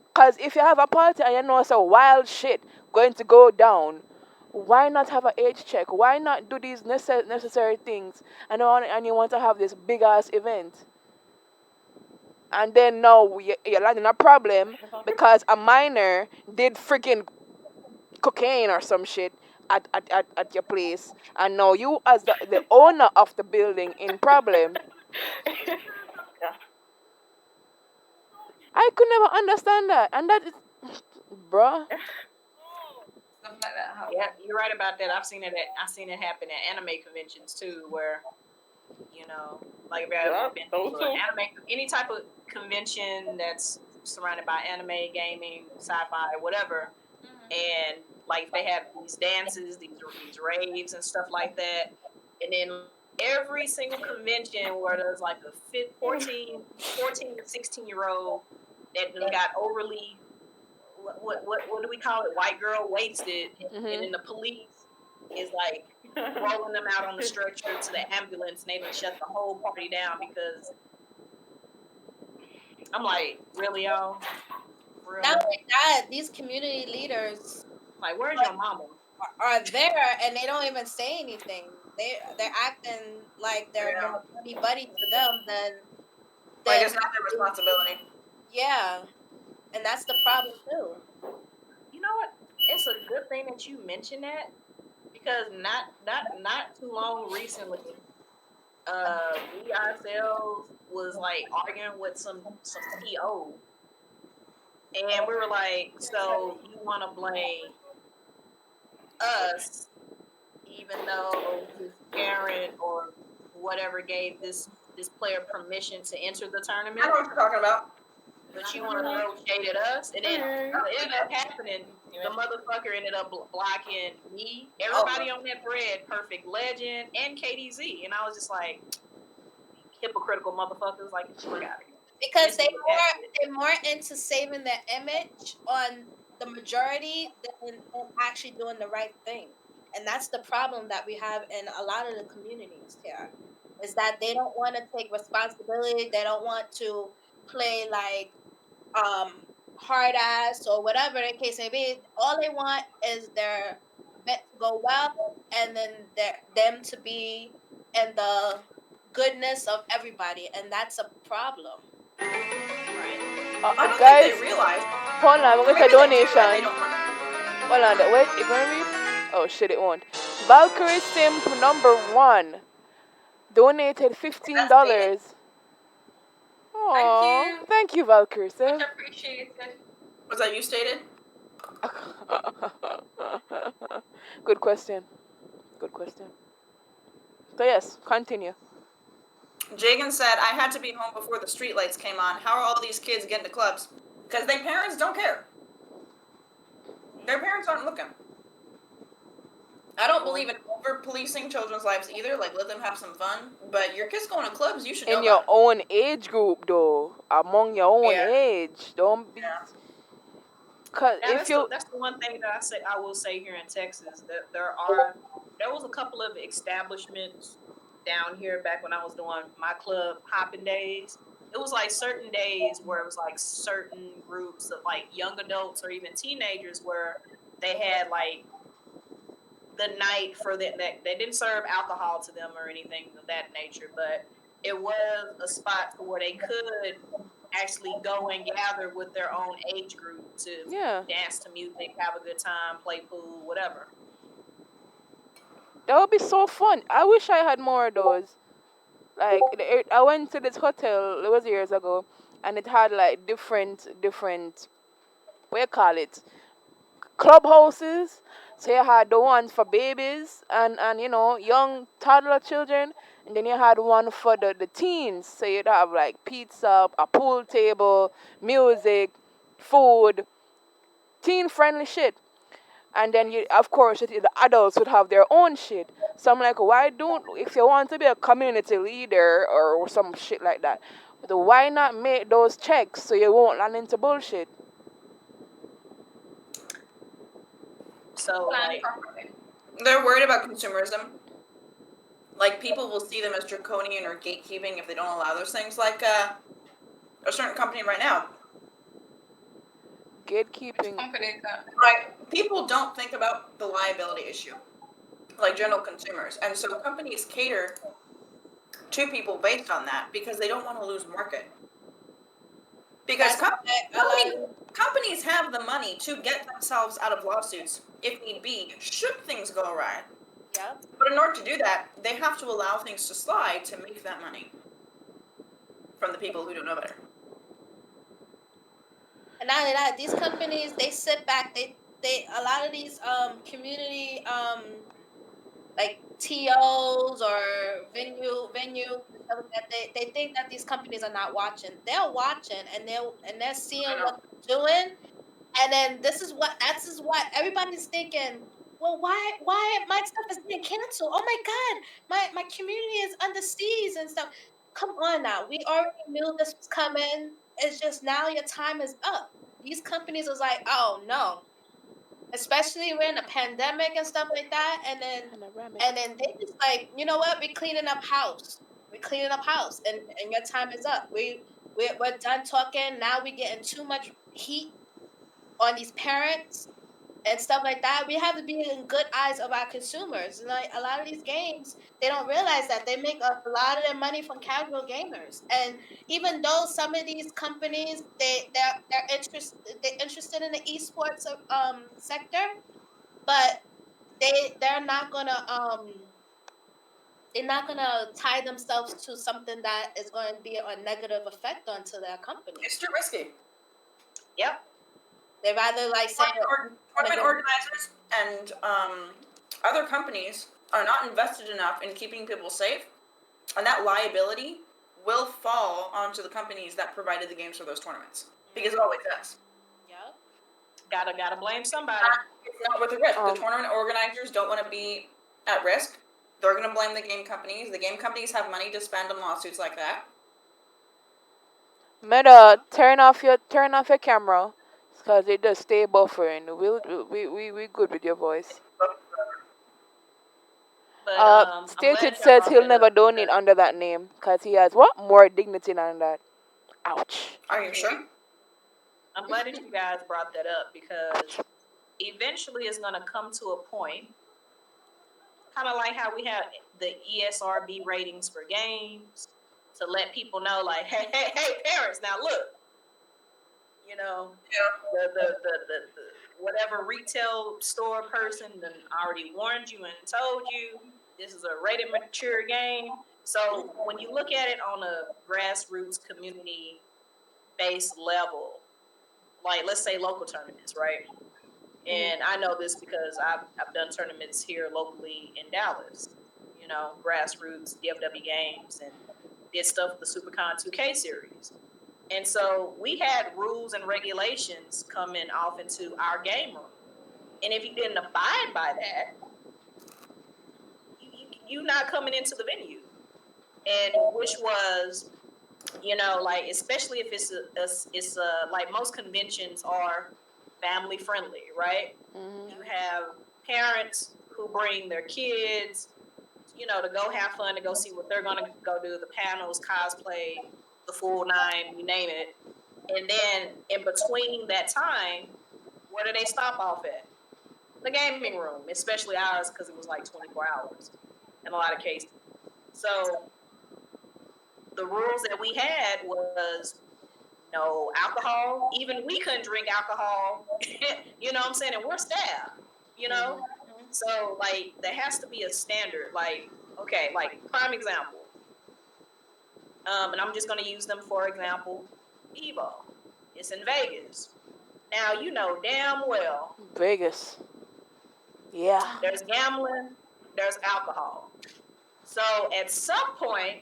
Because if you have a party and you know it's a wild shit going to go down, why not have an age check? Why not do these necessary things and you want to have this big ass event? And then now you're landing a problem because a minor did freaking cocaine or some shit at your place. And now you, as the owner of the building, in problem. Yeah. I could never understand that. And that is, bruh. Stuff like that happen. yeah, you're right about that. I've seen it happen at anime conventions too, where like if you've ever been to an anime, any type of convention that's surrounded by anime, gaming, sci-fi, whatever, and like they have these dances, these raves and stuff like that, and then every single convention where there's like a 14 to 16-year-old that got overly what do we call it, white girl wasted, and then the police is like rolling them out on the stretcher to the ambulance, and they done shut the whole party down because I'm like, really, y'all? Really? Not only that, these community leaders Like, where's your mama? are there and they don't even say anything. They're acting like they're more buddy to them than Like it's not their responsibility. yeah, and that's the problem too. You know what? It's a good thing that you mentioned that because not too long recently, we ourselves was like arguing with some PO, and we were like, so you want to blame us, even though his parent or whatever gave this player permission to enter the tournament? I know what you're talking about. but you want to throw shade at us, and then it ended up happening. The motherfucker ended up blocking me, everybody on that thread, Perfect Legend, and KDZ, and I was just like, hypocritical motherfuckers, like, get the fuck out of here. Because they're more into saving their image on the majority than actually doing the right thing, and that's the problem that we have in a lot of the communities here, is that they don't want to take responsibility. They don't want to play like hard ass or whatever the case may be. All they want is their event to go well, and then them to be in the goodness of everybody, and that's a problem. I don't Guys, think they realize. hold on, we're Or going to maybe they do, and they donation. don't want Hold on, wait, it's going to read? Oh shit, it won't. Valkyrie Simp number 1 donated $15. Aww, thank you, Valkyrie Simp. Much appreciated. Was that you stated? Good question. So yes, continue. Jagan said, I had to be home before the streetlights came on. How are all these kids getting to clubs? Because their parents don't care. Their parents aren't looking. I don't believe in over-policing children's lives either. Like, let them have some fun. But your kids going to clubs, you should know In your about it. own age group, though. Among your own age. Don't be... Cause if that's the one thing that I will say here in Texas, that there was a couple of establishments down here back when I was doing my club hopping days. It was like certain days where it was like certain groups of like young adults or even teenagers where they had like the night for that. They didn't serve alcohol to them or anything of that nature, but it was a spot where they could actually go and gather with their own age group to dance to music, have a good time, play pool, whatever. That would be so fun. I wish I had more of those. Like, I went to this hotel, it was years ago, and it had like different, what you call it, clubhouses. So you had the ones for babies and young toddler children, and then you had one for the teens. So you'd have like pizza, a pool table, music, food, teen-friendly shit. And then, of course, the adults would have their own shit. So I'm like, if you want to be a community leader or some shit like that, why not make those checks so you won't run into bullshit? So, they're worried about consumerism. Like, people will see them as draconian or gatekeeping if they don't allow those things. Like, a certain company right now. Gatekeeping. Like, people don't think about the liability issue, like general consumers. And so companies cater to people based on that because they don't want to lose market. Because companies have the money to get themselves out of lawsuits if need be, should things go awry. Yeah. But in order to do that, they have to allow things to slide to make that money from the people who don't know better. And not only that, these companies, they sit back. They a lot of these community like TOs or venue stuff like that, they think that these companies are not watching. They're watching and they're seeing what they're doing. And then this is what everybody's thinking. Well, why my stuff is being canceled? Oh my God, my community is under siege and stuff. Come on now, we already knew this was coming. It's just now your time is up. These companies was like, oh no, especially we're in a pandemic and stuff like that, and then they just like, you know what? We're cleaning up house, and your time is up. We're done talking. Now we're getting too much heat on these parents and stuff like that. We have to be in good eyes of our consumers. And like a lot of these games, they don't realize that they make a lot of their money from casual gamers. And even though some of these companies they're interested in the esports sector, but they're not gonna tie themselves to something that is going to be a negative effect onto their company. It's too risky. Yep. They rather like say tournament organizers and other companies are not invested enough in keeping people safe, and that liability will fall onto the companies that provided the games for those tournaments. because it always does. Yep. Gotta blame somebody. It's not worth the risk. The Um, tournament organizers don't want to be at risk. They're going to blame the game companies. The game companies have money to spend on lawsuits like that. Meta, turn off your camera, cause it does stay buffering. We good with your voice. But I'm glad Stated y'all says brought he'll that never up donate because under that name, cause he has what more dignity than that. Ouch. Are you sure? I'm glad that you guys brought that up because eventually it's gonna come to a point, kind of like how we have the ESRB ratings for games, to let people know, like, hey, parents, now look, you know, the whatever retail store person then already warned you and told you this is a rated mature game. So when you look at it on a grassroots community based level, like let's say local tournaments, right? And I know this because I've done tournaments here locally in Dallas, you know, grassroots DFW games, and did stuff with the SuperCon 2K series. And so we had rules and regulations coming off into our game room. And if you didn't abide by that, you not coming into the venue. And which was, you know, like, especially if it's like most conventions are family friendly, right? Mm-hmm. You have parents who bring their kids, you know, to go have fun, to go see what they're going to go do, the panels, cosplay, the full nine, you name it. And then in between that time, where do they stop off at? The gaming room, especially ours, because it was like 24 hours in a lot of cases. So the rules that we had was no alcohol. Even we couldn't drink alcohol. You know what I'm saying? And we're staff, you know? So, like, there has to be a standard. Like, okay, like, prime example. And I'm just going to use them for example. Evo. It's in Vegas. Now, you know damn well Vegas. Yeah. there's gambling, there's alcohol. So, at some point,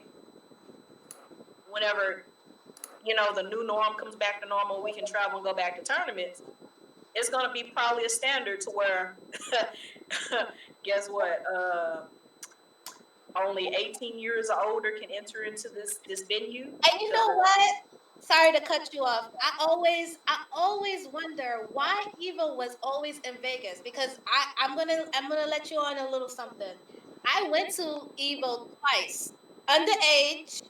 whenever, you know, the new norm comes back to normal, we can travel and go back to tournaments, it's going to be probably a standard to where, guess what? Only 18 years or older can enter into this venue. And you know what? Sorry to cut you off. I always wonder why Evo was always in Vegas, because I'm gonna let you on a little something. I went to Evo twice, underage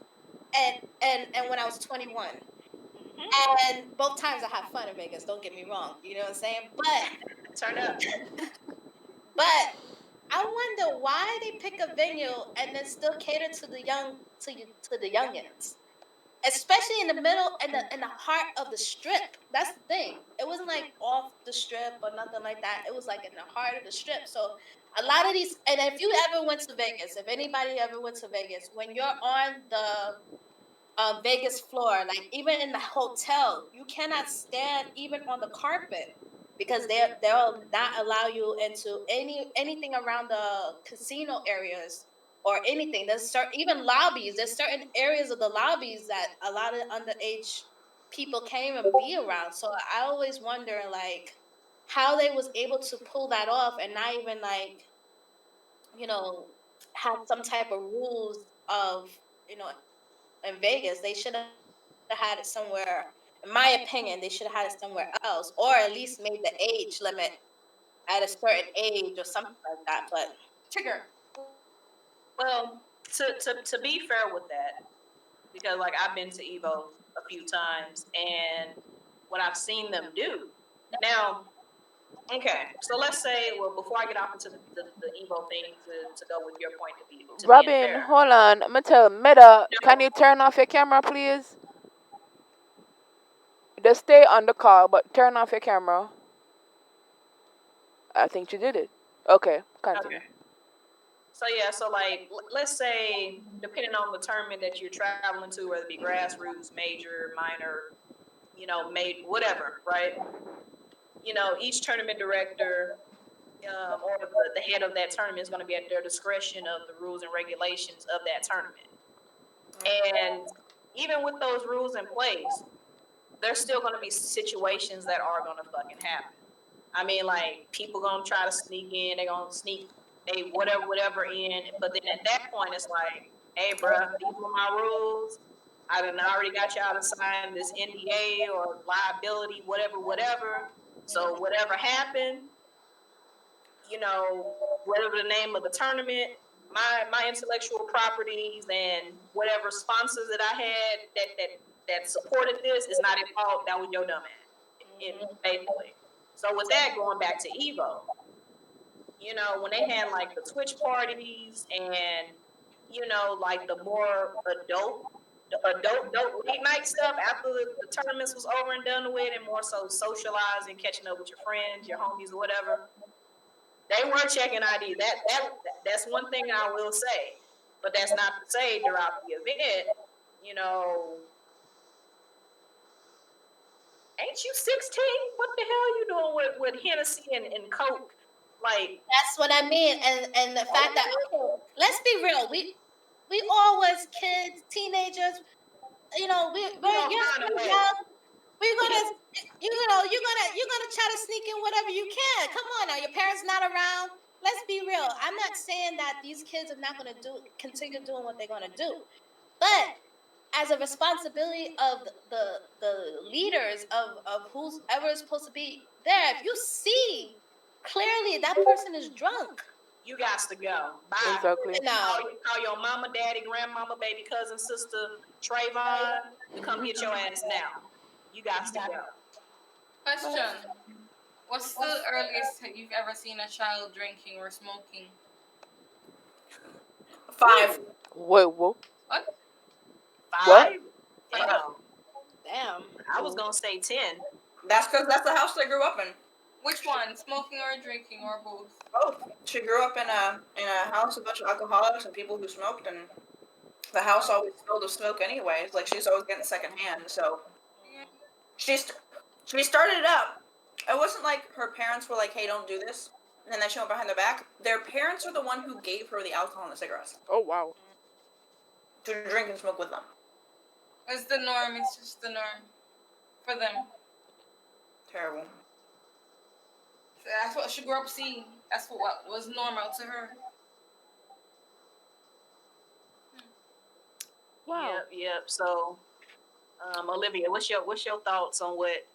and when I was 21. And both times I had fun in Vegas, don't get me wrong. You know what I'm saying? But Turn up. But I wonder why they pick a venue and then still cater to the youngins, especially in the middle in the heart of the strip. That's the thing. It wasn't like off the strip or nothing like that. It was like in the heart of the strip. So a lot of these, and if you ever went to Vegas, if anybody ever went to Vegas, when you're on the Vegas floor, like even in the hotel, you cannot stand even on the carpet because they'll not allow you into anything around the casino areas or anything. There's certain even lobbies. There's certain areas of the lobbies that a lot of underage people can't even be around. So I always wonder like how they was able to pull that off and not even like, you know, have some type of rules of, you know, in Vegas. They should have had it somewhere. In my opinion, they should have had it somewhere else, or at least made the age limit at a certain age or something like that. But trigger. Well, to be fair with that, because like I've been to Evo a few times and what I've seen them do. Now, okay, so let's say, well, before I get off into the Evo thing to go with your point of view, to being Robin, fair. hold on. I'm gonna tell Meta, can you turn off your camera, please? Just stay on the call, but turn off your camera. I think you did it. Okay, continue. Okay. So yeah, so like let's say depending on the tournament that you're traveling to, whether it be grassroots, major, minor, you know, made whatever, right? You know, each tournament director or the head of that tournament is going to be at their discretion of the rules and regulations of that tournament. And even with those rules in place, there's still going to be situations that are going to fucking happen. I mean, like, people going to try to sneak in. They're going to sneak whatever in. But then at that point, it's like, hey, bruh, these are my rules. I done already got y'all to sign this NDA or liability, whatever. So whatever happened, you know, whatever the name of the tournament, my intellectual properties and whatever sponsors that I had that supported this is not at fault. That was your dumb ass, basically. So with that, going back to Evo, you know, when they had like the Twitch parties and, you know, like the more adult late night stuff after the tournaments was over and done with, and more so socializing, catching up with your friends, your homies, or whatever. They were checking ID. That's one thing I will say. But that's not to say throughout the event, you know, ain't you 16? What the hell you doing with Hennessy and Coke? Like, That's what I mean. And the fact that, let's be real, we all was kids, teenagers, you know, we're young. We're gonna, you're gonna try to sneak in whatever you can. Come on now, your parents not around. Let's be real. I'm not saying that these kids are not gonna continue doing what they're gonna do, but as a responsibility of the leaders of whoever is supposed to be there, if you see clearly that person is drunk, you got to go. Bye. Exactly. no. Call your mama, daddy, grandmama, baby, cousin, sister, Trayvon to come get your ass now. You got to go. Question: what's the earliest you've ever seen a child drinking or smoking? 5. Whoa. What? 5? Damn. I was gonna say 10. That's because that's the house they grew up in. Which one? Smoking or drinking or both? Both. She grew up in a house with a bunch of alcoholics and people who smoked, and the house always smelled of smoke anyways. Like, she's always getting secondhand. So she started it up. It wasn't like her parents were like, "Hey, don't do this," and then she went behind their back. Their parents are the one who gave her the alcohol and the cigarettes Oh wow. to drink and smoke with them. It's the norm. It's just the norm for them. Terrible. So that's what she grew up seeing. That's what was normal to her. Wow. Yep. So, Olivia, what's your thoughts on what,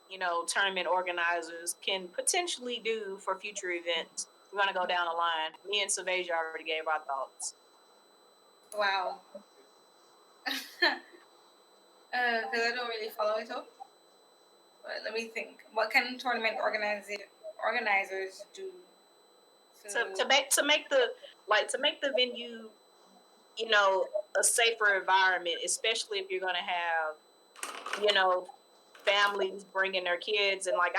you know, tournament organizers can potentially do for future events? We're gonna go down the line. Me and Savasia already gave our thoughts. Wow. Because I don't really follow it up. But let me think. What can tournament organizers do To make the venue, you know, a safer environment, especially if you're gonna have, you know, families bringing their kids. And like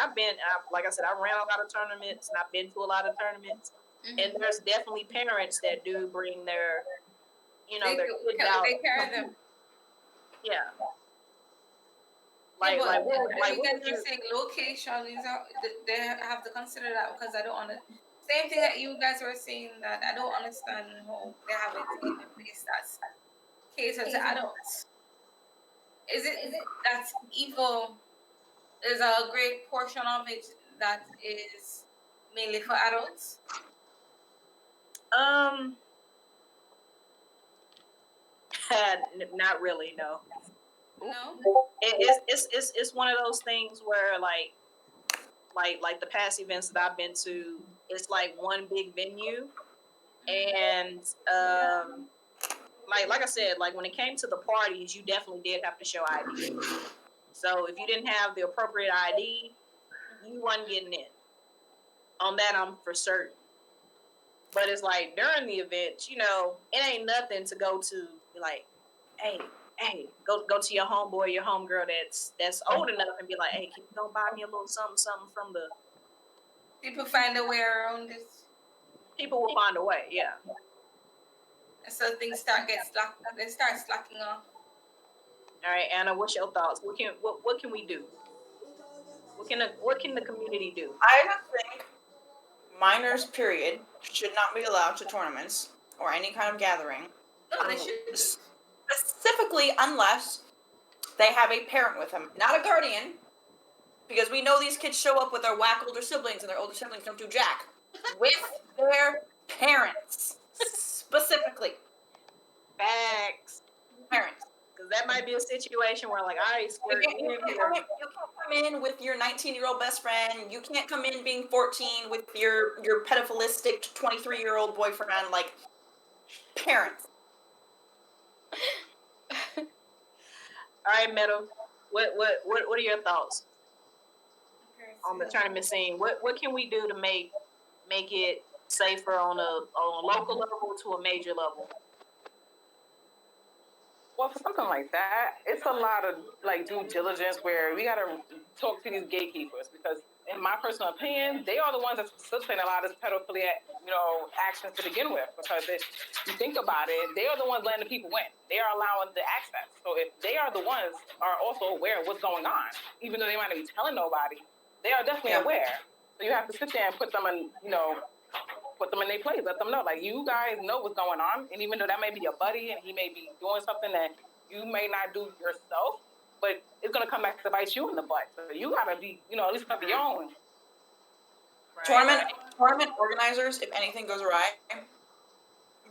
like I said, I ran a lot of tournaments and I've been to a lot of tournaments, and there's definitely parents that do bring their, you know, their kids out. They carry them. Yeah. Like you guys what are saying location is they have to consider that, because I don't understand. Same thing that you guys were saying, that I don't understand how they have it in a place that's catered to adults. Is it that evil? Is a great portion of it that is mainly for adults? Not really, no. No. It's one of those things where like the past events that I've been to, it's like one big venue, and like I said, like when it came to the parties, you definitely did have to show ID. So if you didn't have the appropriate ID, you wasn't getting in. On that, I'm for certain. But it's like during the event, you know, it ain't nothing to go to be like, hey, go to your homeboy, your homegirl that's old enough and be like, hey, can you go buy me a little something from the... People find a way around this. People will find a way, yeah. So things start slacking off. All right, Anna, what's your thoughts? What can we do? What can the community do? I just think minors, period, should not be allowed to tournaments or any kind of gathering. No, they should. Specifically, unless they have a parent with them, not a guardian, because we know these kids show up with their whack older siblings, and their older siblings don't do jack. With their parents, specifically. Facts. Parents. Because that might be a situation where, like, all right, squirt. You can't come in with your 19-year-old best friend. You can't come in being 14 with your pedophilistic 23-year-old boyfriend. Like, parents. All right, Meadow. What are your thoughts on the tournament scene? What can we do to make it safer on a local level to a major level? Well, for something like that, it's a lot of like due diligence where we gotta talk to these gatekeepers because, in my personal opinion, they are the ones that's facilitating a lot of this pedophilia, actions to begin with. Because if you think about it, they are the ones letting the people in. They are allowing the access. So if they are the ones are also aware of what's going on, even though they might not be telling nobody, they are definitely aware. So you have to sit there and put them in, put them in their place, let them know, like, you guys know what's going on, and even though that may be your buddy and he may be doing something that you may not do yourself, but it's going to come back to bite you in the butt. So you got to be, at least cover your own. Right. Tournament organizers, if anything goes awry,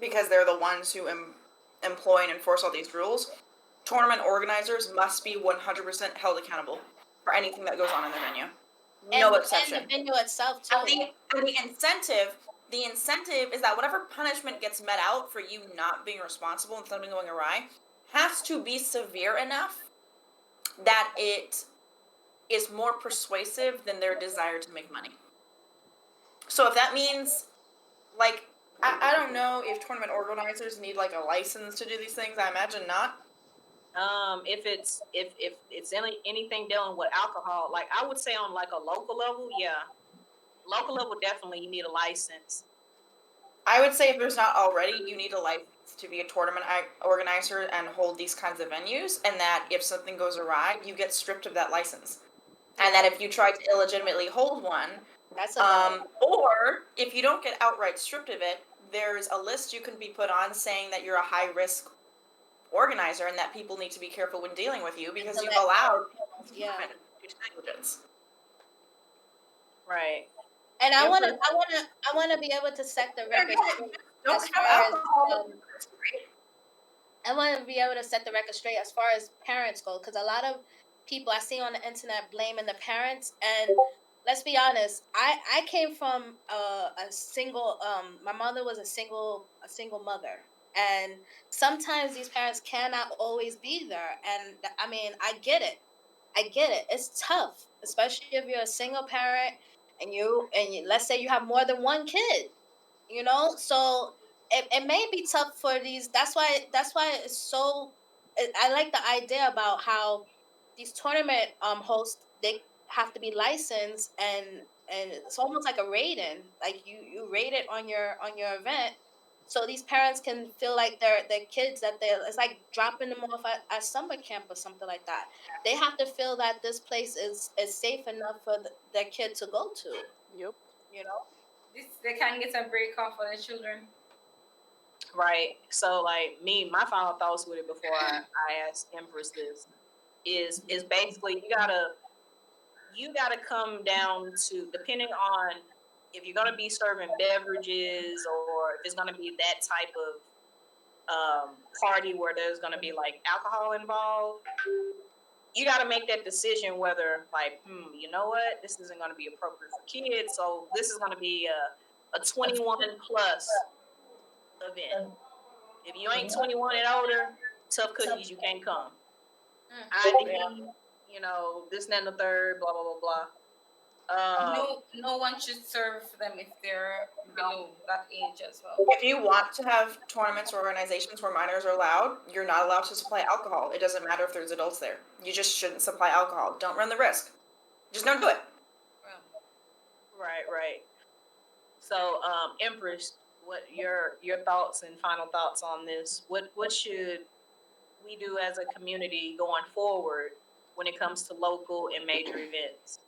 because they're the ones who employ and enforce all these rules, tournament organizers must be 100% held accountable for anything that goes on in the venue. No exception. And the venue itself, too. And the incentive is that whatever punishment gets met out for you not being responsible and something going awry has to be severe enough that it is more persuasive than their desire to make money. So if that means, like, I don't know if tournament organizers need, like, a license to do these things. I imagine not. If it's anything dealing with alcohol, like I would say on like a local level, local level definitely you need a license. I would say if there's not already, you need a license to be a tournament organizer and hold these kinds of venues, and that if something goes awry, you get stripped of that license, and that if you try to illegitimately hold one, or if you don't get outright stripped of it, there's a list you can be put on saying that you're a high risk organizer and that people need to be careful when dealing with you because you've allowed negligence. Right. And I want to be able to set the record straight as far as I want to be able to set the record straight as far as parents go, because a lot of people I see on the internet blaming the parents, and let's be honest, I came from a single my mother was a single mother, and sometimes these parents cannot always be there, and I mean I get it, it's tough, especially if you're a single parent and let's say you have more than one kid, so it may be tough for these. That's why it's so. I like the idea about how these tournament hosts, they have to be licensed, and it's almost like a rating. Like you rate it on your event, so these parents can feel like their kids, that it's like dropping them off at summer camp or something like that. They have to feel that this place is safe enough for their kid to go to. Yep. They can get a break off for the children. Right. So, like my final thoughts with it before I ask Empress this is basically you gotta come down to, depending on if you're gonna be serving beverages or if it's gonna be that type of party where there's gonna be like alcohol involved. You got to make that decision whether, like, you know what, this isn't going to be appropriate for kids, so this is going to be a 21 plus event. If you ain't 21 and older, tough cookies, you can't come. ID, this, and then the third, blah, blah, blah, blah. No one should serve them if they're below that age as well. If you want to have tournaments or organizations where minors are allowed, you're not allowed to supply alcohol. It doesn't matter if there's adults there. You just shouldn't supply alcohol. Don't run the risk. Just don't do it. Right. So, Empress, what your thoughts and final thoughts on this? What should we do as a community going forward when it comes to local and major events?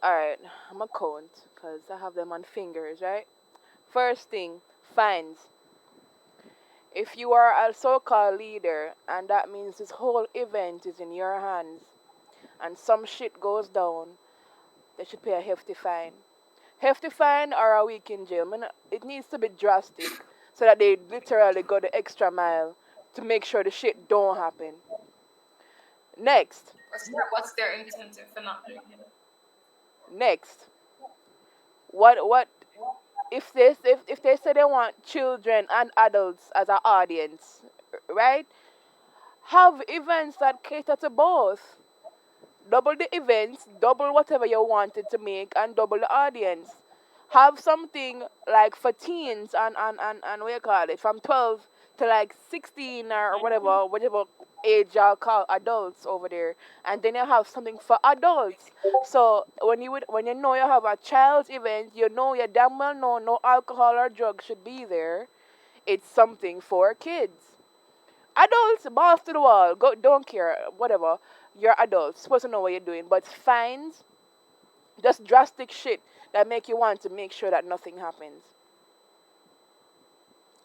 Alright, I'm a count because I have them on fingers, right? First thing, fines. If you are a so-called leader, and that means this whole event is in your hands, and some shit goes down, they should pay a hefty fine. Hefty fine or a week in jail. It needs to be drastic so that they literally go the extra mile to make sure the shit don't happen. Next, What's their incentive for not doing it? next. What if they say they want children and adults as an audience, right? Have events that cater to both. Double the events, double whatever you wanted to make, and double the audience. Have something like for teens and what you call it, from 12 to like 16 or whatever age y'all call adults over there. And then you have something for adults. So when you know you have a child's event, you know you damn well know no alcohol or drugs should be there. It's something for kids. Adults, balls to the wall. Go, don't care, whatever. You're adults, supposed to know what you're doing. But fines, just drastic shit that make you want to make sure that nothing happens.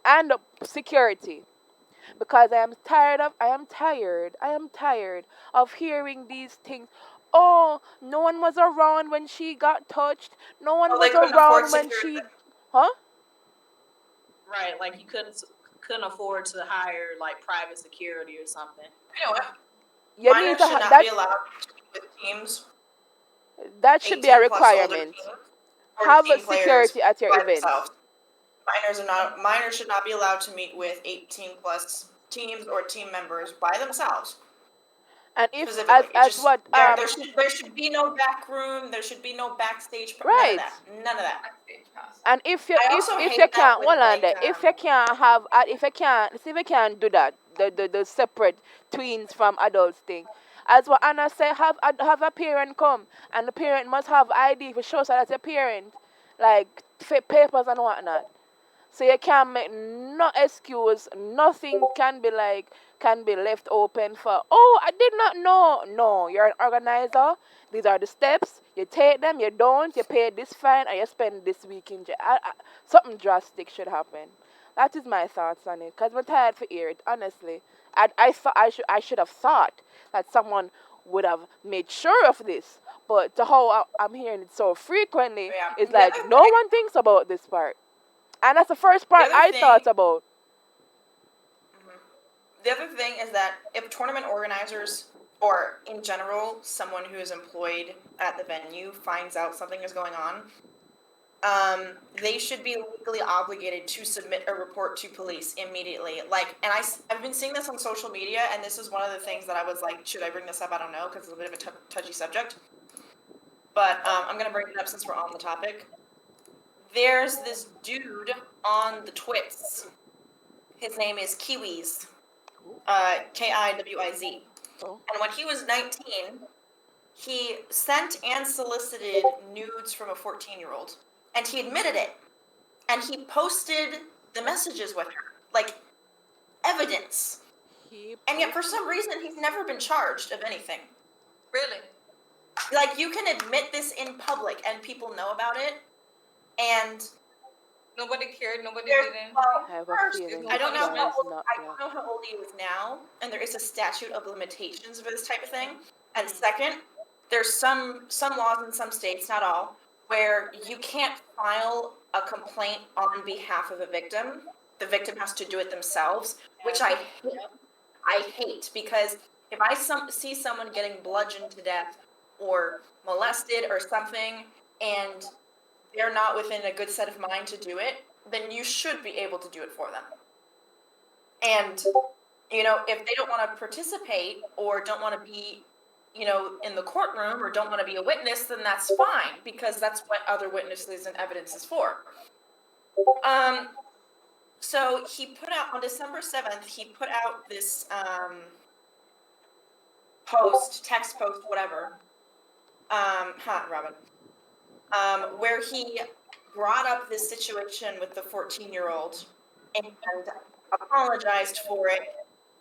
And security, because I am tired of hearing these things. Oh, no one was around when she got touched. No one Oh, they was couldn't afford around when security. she, huh? Right, like you couldn't afford to hire like private security or something. You know what? You Minors need to should not that be allowed to meet with teams, that should be a 18 plus older requirement. teams, or Have team players security at your by events. themselves. Minors should not be allowed to meet with 18 plus teams or team members by themselves. And if Specifically, as what there should be no back room. There should be no backstage. right. None of that. Backstage pass. And if you I if also if hate you that can't with hold on like there, if you can't have if you can't see if you can't do that, the separate tweens from adults thing. As what Anna said, have a parent come, and the parent must have ID for show so that's a parent, like papers and whatnot. So you can't make no excuse. Nothing can be left open for. Oh, I did not know. No, you're an organizer. These are the steps. You take them. You don't. You pay this fine, and you spend this week in jail. Something drastic should happen. That is my thoughts on it. Cause I'm tired for hear it. Honestly, I thought I should have thought that someone would have made sure of this. But to how I'm hearing it so frequently, Yeah. it's The like other no thing- one thinks about this part. And that's the first part other I thing- thought about. The other thing is that if tournament organizers, or in general, someone who is employed at the venue finds out something is going on, they should be legally obligated to submit a report to police immediately. Like, and I've been seeing this on social media, and this is one of the things that I was like, should I bring this up? I don't know, because it's a bit of a touchy subject. But I'm going to bring it up since we're on the topic. There's this dude on the Twits. His name is Kiwiz. Kiwiz. Oh. And when he was 19, he sent and solicited nudes from a 14-year-old. And he admitted it. And he posted the messages with her. Like, evidence. And yet, for some reason, he's never been charged of anything. Really? Like, you can admit this in public, and people know about it. And Nobody cared. Nobody there's, did anything. I have a first, feeling I don't this know guy how is old, not I black. don't know how old he is now, and there is a statute of limitations for this type of thing. And second, there's some laws in some states, not all, where you can't file a complaint on behalf of a victim. The victim has to do it themselves, which I hate because if I see someone getting bludgeoned to death or molested or something, and they're not within a good set of mind to do it, then you should be able to do it for them. And, if they don't want to participate or don't want to be, in the courtroom or don't want to be a witness, then that's fine, because that's what other witnesses and evidence is for. So he put out, on December 7th, he put out this text post, whatever. Robin. Where he brought up this situation with the 14-year-old and apologized for it,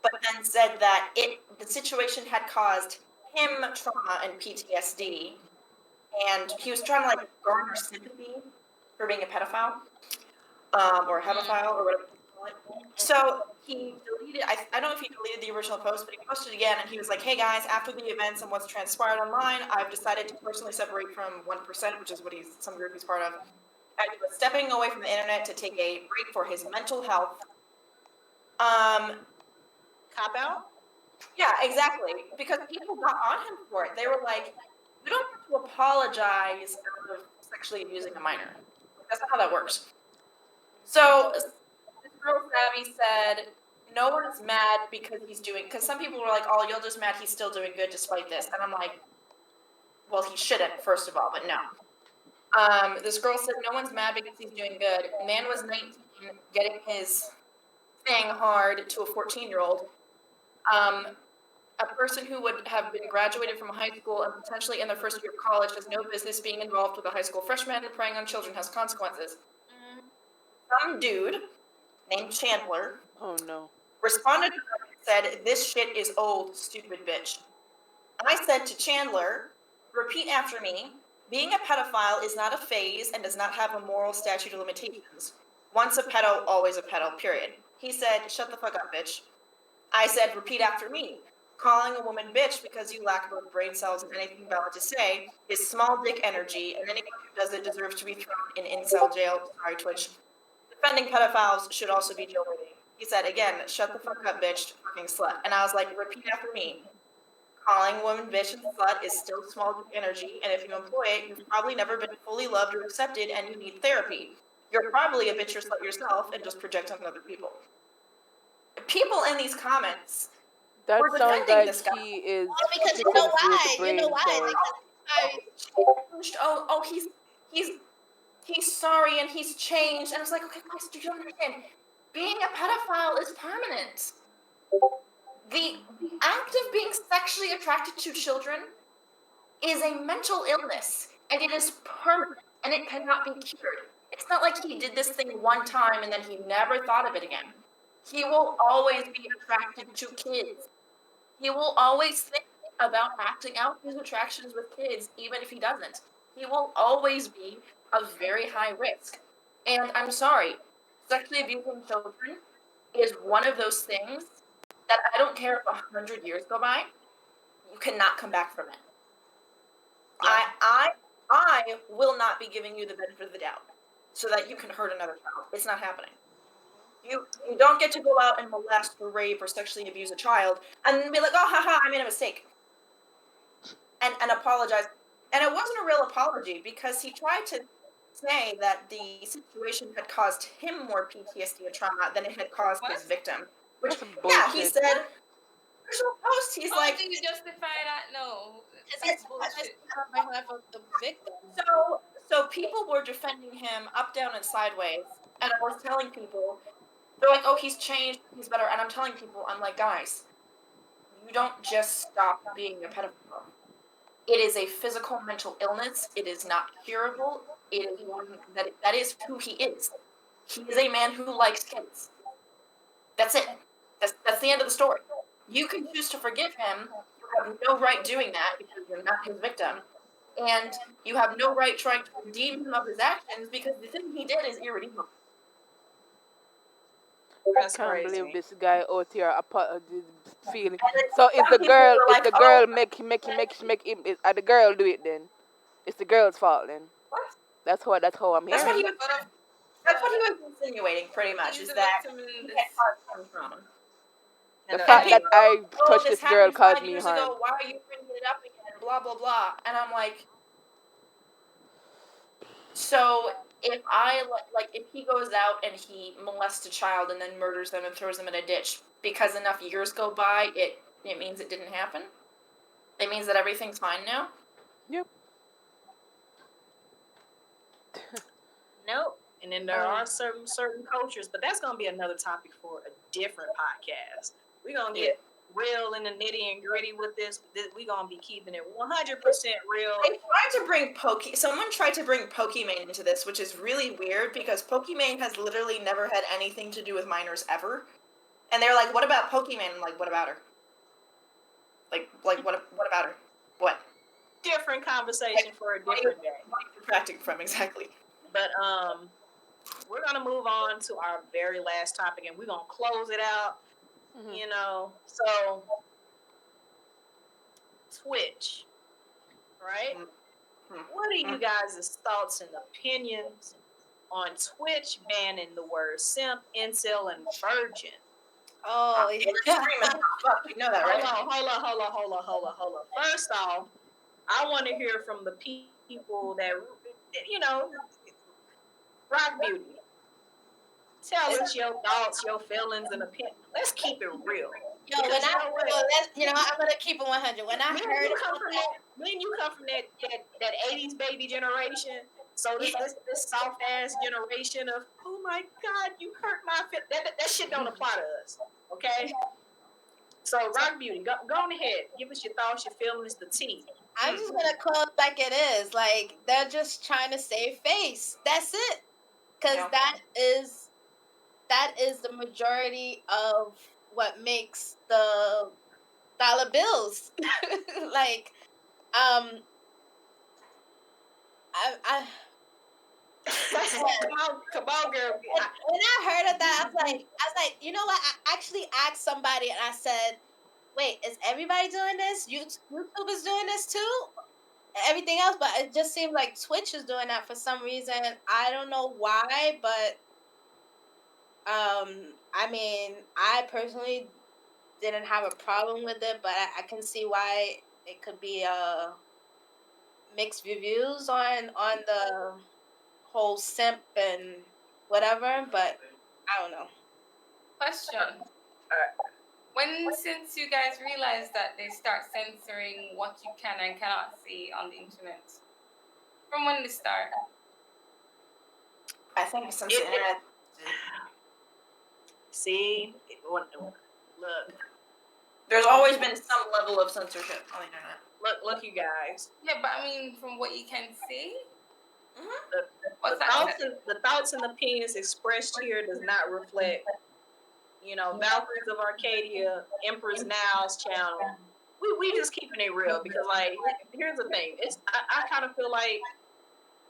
but then said that the situation had caused him trauma and PTSD, and he was trying to garner sympathy for being a pedophile, or a hebephile, or whatever you call it. So he deleted, I don't know if he deleted the original post, but he posted again, and he was like, hey guys, after the events and what's transpired online, I've decided to personally separate from 1%, which is what some group he's part of. And he was stepping away from the internet to take a break for his mental health. Cop out? Yeah, exactly. Because people got on him for it. They were like, you don't have to apologize out of sexually abusing a minor. That's not how that works. So this girl Savvy said, no one's mad because because some people were like, oh, you're just mad he's still doing good despite this. And I'm like, well, he shouldn't, first of all, but no. This girl said, no one's mad because he's doing good. Man was 19, getting his thing hard to a 14-year-old. A person who would have been graduated from high school and potentially in their first year of college has no business being involved with a high school freshman, and preying on children has consequences. Some dude named Chandler responded to her and said, this shit is old, stupid bitch. I said to Chandler, repeat after me, being a pedophile is not a phase and does not have a moral statute of limitations. Once a pedo, always a pedo, period. He said, shut the fuck up, bitch. I said, repeat after me. Calling a woman bitch because you lack both brain cells and anything valid to say is small dick energy, and anyone who does it deserves to be thrown in incel jail. Sorry, Twitch. Defending pedophiles should also be jail waiting. He said, again, shut the fuck up, bitch, fucking slut. And I was like, repeat after me. Calling a woman bitch and slut is still small dick energy, and if you employ it, you've probably never been fully loved or accepted, and you need therapy. You're probably a bitch or slut yourself and just project on other people. People in these comments That were sounds defending like this guy. he is. Because you know why? You know why? Because he's sorry and he's changed. And I was like, okay, guys, do you understand? Being a pedophile is permanent. The act of being sexually attracted to children is a mental illness, and it is permanent, and it cannot be cured. It's not like he did this thing one time and then he never thought of it again. He will always be attracted to kids. He will always think about acting out his attractions with kids, even if he doesn't. He will always be a very high risk. And I'm sorry, sexually abusing children is one of those things that I don't care if 100 years go by, you cannot come back from it. I will not be giving you the benefit of the doubt so that you can hurt another child. It's not happening. You don't get to go out and molest or rape or sexually abuse a child and then be like, oh, haha, I made a mistake. And apologize. And it wasn't a real apology because he tried to say that the situation had caused him more PTSD and trauma than it had caused his victim. Which, yeah, he said, original post, he's like, do you justify that? No. It's bullshit. On behalf of the victim. So people were defending him up, down, and sideways. And I was telling people, they're like, oh, he's changed, he's better. And I'm telling people, I'm like, guys, you don't just stop being a pedophile. It is a physical mental illness. It is not curable. It is one that is who he is. He is a man who likes kids. That's it. That's the end of the story. You can choose to forgive him. You have no right doing that because you're not his victim. And you have no right trying to redeem him of his actions because the thing he did is irredeemable. That's I can't crazy. believe this guy out here feeling. So is the girl? Is the girl make him? The girl do it then? It's the girl's fault then. What? That's how I'm hearing. That's what he was insinuating, pretty much, is that he had caused him trauma. The fact that I touched this girl caused me harm. Ago, why are you bringing it up again? Blah blah blah. And I'm like, so if if he goes out and he molests a child and then murders them and throws them in a ditch because enough years go by, it means it didn't happen. It means that everything's fine now. Yep. Nope. And then there are certain cultures, but that's gonna be another topic for a different podcast. We're gonna get real in the nitty and gritty with this. We're gonna be keeping it 100% real. Someone tried to bring Pokimane into this, which is really weird because Pokimane has literally never had anything to do with minors ever. And they're like, what about Pokimane? I'm like, what about her? Like what about her? What? Different conversation for a different day. What are you detracting from exactly? But we're gonna move on to our very last topic, and we're gonna close it out. Mhm. So Twitch, right? What are you guys' thoughts and opinions on Twitch banning the word simp, incel, and virgin? Oh, It's extreme as fuck. You know that, right? Hold on. First off, I want to hear from the people that, Rock Beauty. Tell us your thoughts, your feelings, and opinions. Let's keep it real. Yo, I'm gonna keep it 100. When I heard about that, when you come from that 80s baby generation, so this soft ass generation of, oh my God, you hurt my that shit don't apply to us, okay? So Rock Beauty, go on ahead, give us your thoughts, your feelings, the tea. I'm just gonna call it like it is. Like they're just trying to save face. That's it. Because that is the majority of what makes the dollar bills. Like, I Come on, girl. when I heard of that, I was like, you know what? I actually asked somebody, and I said, "Wait, is everybody doing this? YouTube is doing this too? Everything else?" But it just seemed like Twitch is doing that for some reason. I don't know why, but I mean, I personally didn't have a problem with it, but I can see why it could be mixed reviews on the whole simp and whatever, but I don't know. Question. Since you guys realize that they start censoring what you can and cannot see on the internet, from when they start? I think since the internet. See, look. There's always been some level of censorship on the internet. Look, you guys. Yeah, but I mean, from what you can see, the thoughts and opinions expressed here does not reflect, Valkyries of Arcadia, Empress Now's channel. We just keeping it real because, like, here's the thing. I kind of feel like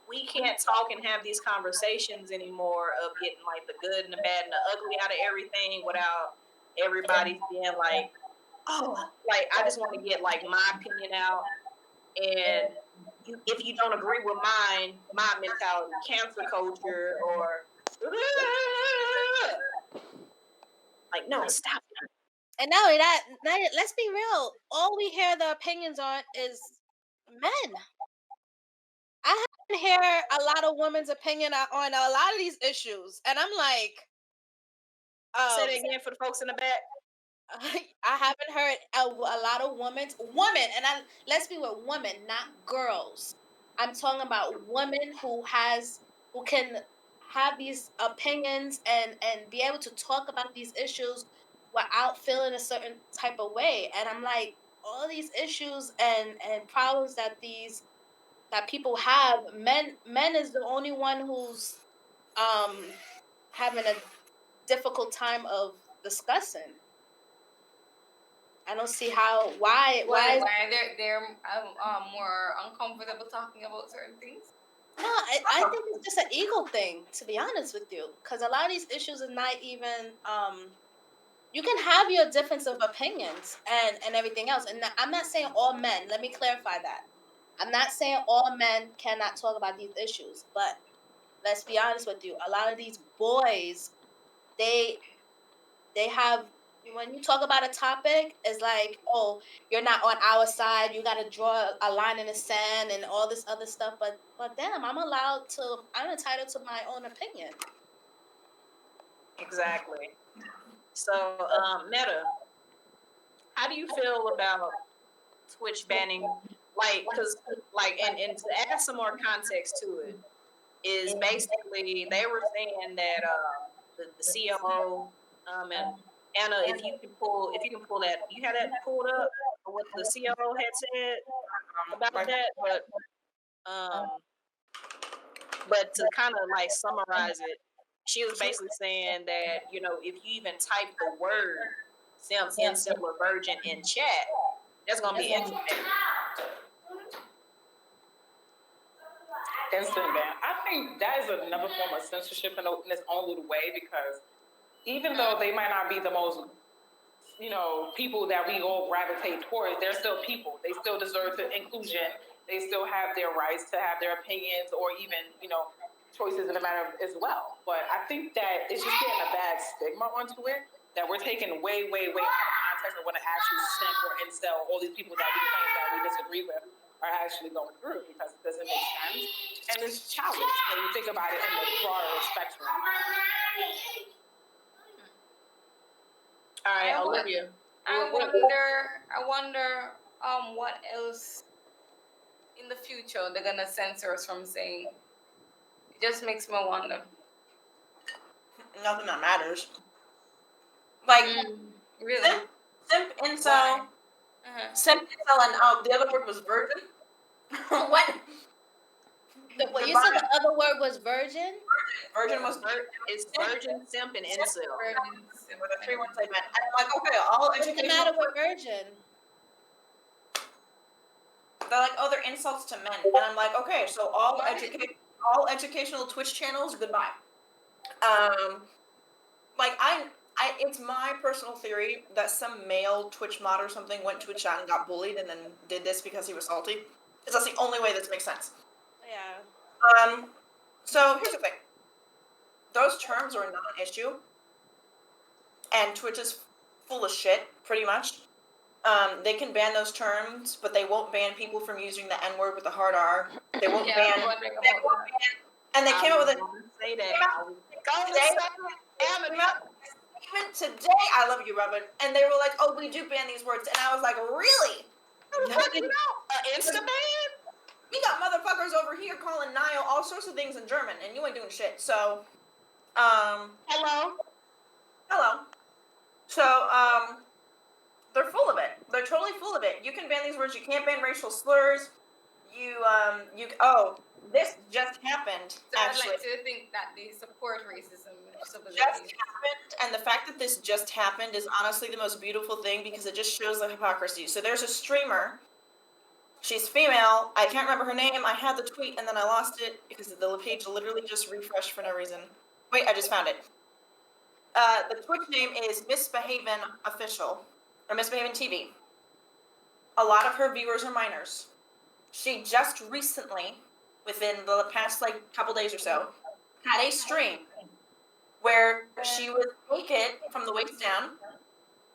we can't talk and have these conversations anymore of getting like the good and the bad and the ugly out of everything without everybody being like, oh, like I just want to get like my opinion out, and if you don't agree with mine, my mentality, cancer culture, or like, no, stop. And not only that, let's be real. All we hear the opinions on is men. I haven't hear a lot of women's opinion on a lot of these issues, and I'm like, say that again for the folks in the back. I haven't heard a lot of women, and let's be with women, not girls. I'm talking about women who can have these opinions and be able to talk about these issues without feeling a certain type of way. And I'm like, all these issues and problems that people have, men is the only one who's having a difficult time of discussing. I don't see why they're more uncomfortable talking about certain things. No, I think it's just an ego thing, to be honest with you, because a lot of these issues are not even you can have your difference of opinions and everything else, and I'm not saying all men, let me clarify that. I'm not saying all men cannot talk about these issues, but let's be honest with you, a lot of these boys, they have, when you talk about a topic, it's like, oh, you're not on our side, you got to draw a line in the sand and all this other stuff, but damn, I'm entitled to my own opinion. Exactly. So, Meta, how do you feel about Twitch banning? Like, because, like, and to add some more context to it, is basically they were saying that the COO and Anna, if you can pull that, you had that pulled up, what the COO had said about that, but to kind of like summarize it, she was basically saying that, if you even type the word simp, incel, or virgin in chat, that's gonna be interesting. Instant ban. I think that is another form of censorship in its own little way, because even though they might not be the most, people that we all gravitate towards, they're still people. They still deserve the inclusion. They still have their rights to have their opinions or even, choices in the matter as well. But I think that it's just getting a bad stigma onto it, that we're taking way, way, way out of context of what an actual simp or incel, all these people that we claim that we disagree with, are actually going through, because it doesn't make sense. And it's childish when you think about it in the broader spectrum. All right, Olivia. I wonder what else in the future they're gonna censor us from saying. It just makes me wonder. Nothing that matters. Like, Really? simp, incel, simp, incel, and the other word was virgin. What? What, you said the other word was virgin? Virgin was It's virgin, simp, and incel. were the three words I meant. And I'm like, okay, all What's the educational. matter with virgin? They're like, oh, they're insults to men, and I'm like, okay, so all educational Twitch channels, goodbye. It's my personal theory that some male Twitch mod or something went to a chat and got bullied and then did this because he was salty. Because that's the only way this makes sense. Yeah. So here's the thing. Those terms are not an issue. And Twitch is full of shit, pretty much. They can ban those terms, but they won't ban people from using the N-word with the hard R. They won't ban. And they came out with a say that. Even today, I love you, Robin. And they were like, "Oh, we do ban these words," and I was like, "Really? Insta ban? We got motherfuckers over here calling Niall all sorts of things in German, and you ain't doing shit." So, hello. So, they're full of it. They're totally full of it. You can ban these words. You can't ban racial slurs. This just happened. So actually. I'd like to think that they support racism. Just happened, and the fact that this just happened is honestly the most beautiful thing, because it just shows the hypocrisy. So there's a streamer. She's female. I can't remember her name. I had the tweet and then I lost it because the page literally just refreshed for no reason. Wait, I just found it. The Twitch name is Misbehavin' Official, or Misbehavin' TV. A lot of her viewers are minors. She just recently, within the past couple days or so, had a stream where she was naked from the waist down.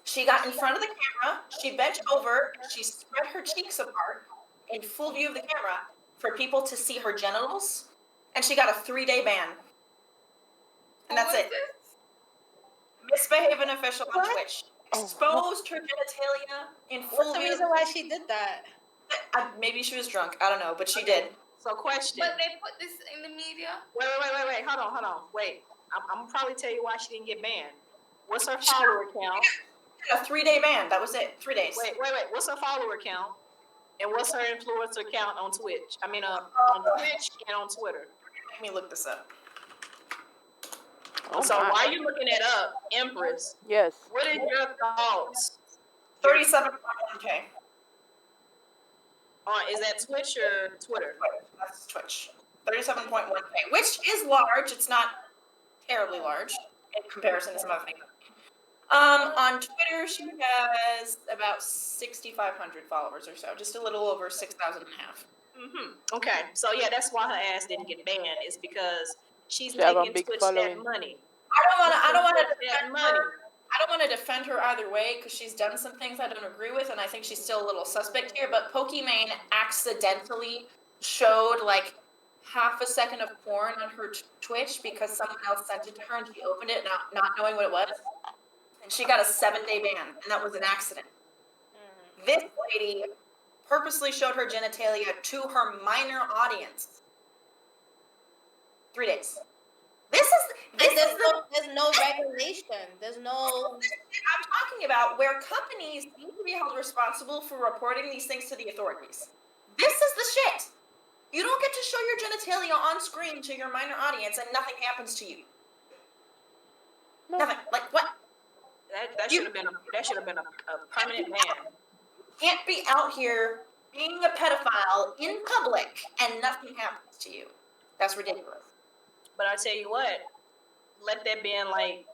She got in front of the camera, she bent over, she spread her cheeks apart in full view of the camera for people to see her genitals, and she got a 3-day ban. And that's it. Misbehaving Official on Twitch. Exposed her genitalia in full What's the view. reason why she did that? Maybe she was drunk. I don't know, but she did. So question. But they put this in the media. Wait. Hold on. Wait. I'm gonna probably tell you why she didn't get banned. What's her follower count? A 3-day ban. That was it. 3 days. Wait. What's her follower count? And what's her influencer count on Twitch? I mean, on Twitch and on Twitter. Let me look this up. So while you're looking it up, Empress. Yes. What is your thoughts? 37.1K. Is that Twitch or Twitter? That's Twitch. 37.1K, which is large. It's not terribly large in comparison to some other things. On Twitter, she has about 6,500 followers or so, just a little over 6,000 and a half. Okay, so yeah, that's why her ass didn't get banned. Is because she's She have a making big Twitch following. that money. I don't want to defend her either way, because she's done some things I don't agree with, and I think she's still a little suspect here. But Pokimane accidentally showed half a second of porn on her Twitch because someone else sent it to her and she opened it not knowing what it was, and she got a 7-day ban, and that was an accident. This lady purposely showed her genitalia to her minor audience. 3 days. There's no regulation. There's no. I'm talking about where companies need to be held responsible for reporting these things to the authorities. This is the shit. You don't get to show your genitalia on screen to your minor audience and nothing happens to you. No. Nothing. What? That should have been a permanent ban. You can't be out here being a pedophile in public and nothing happens to you. That's ridiculous. But I tell you what, let that be in like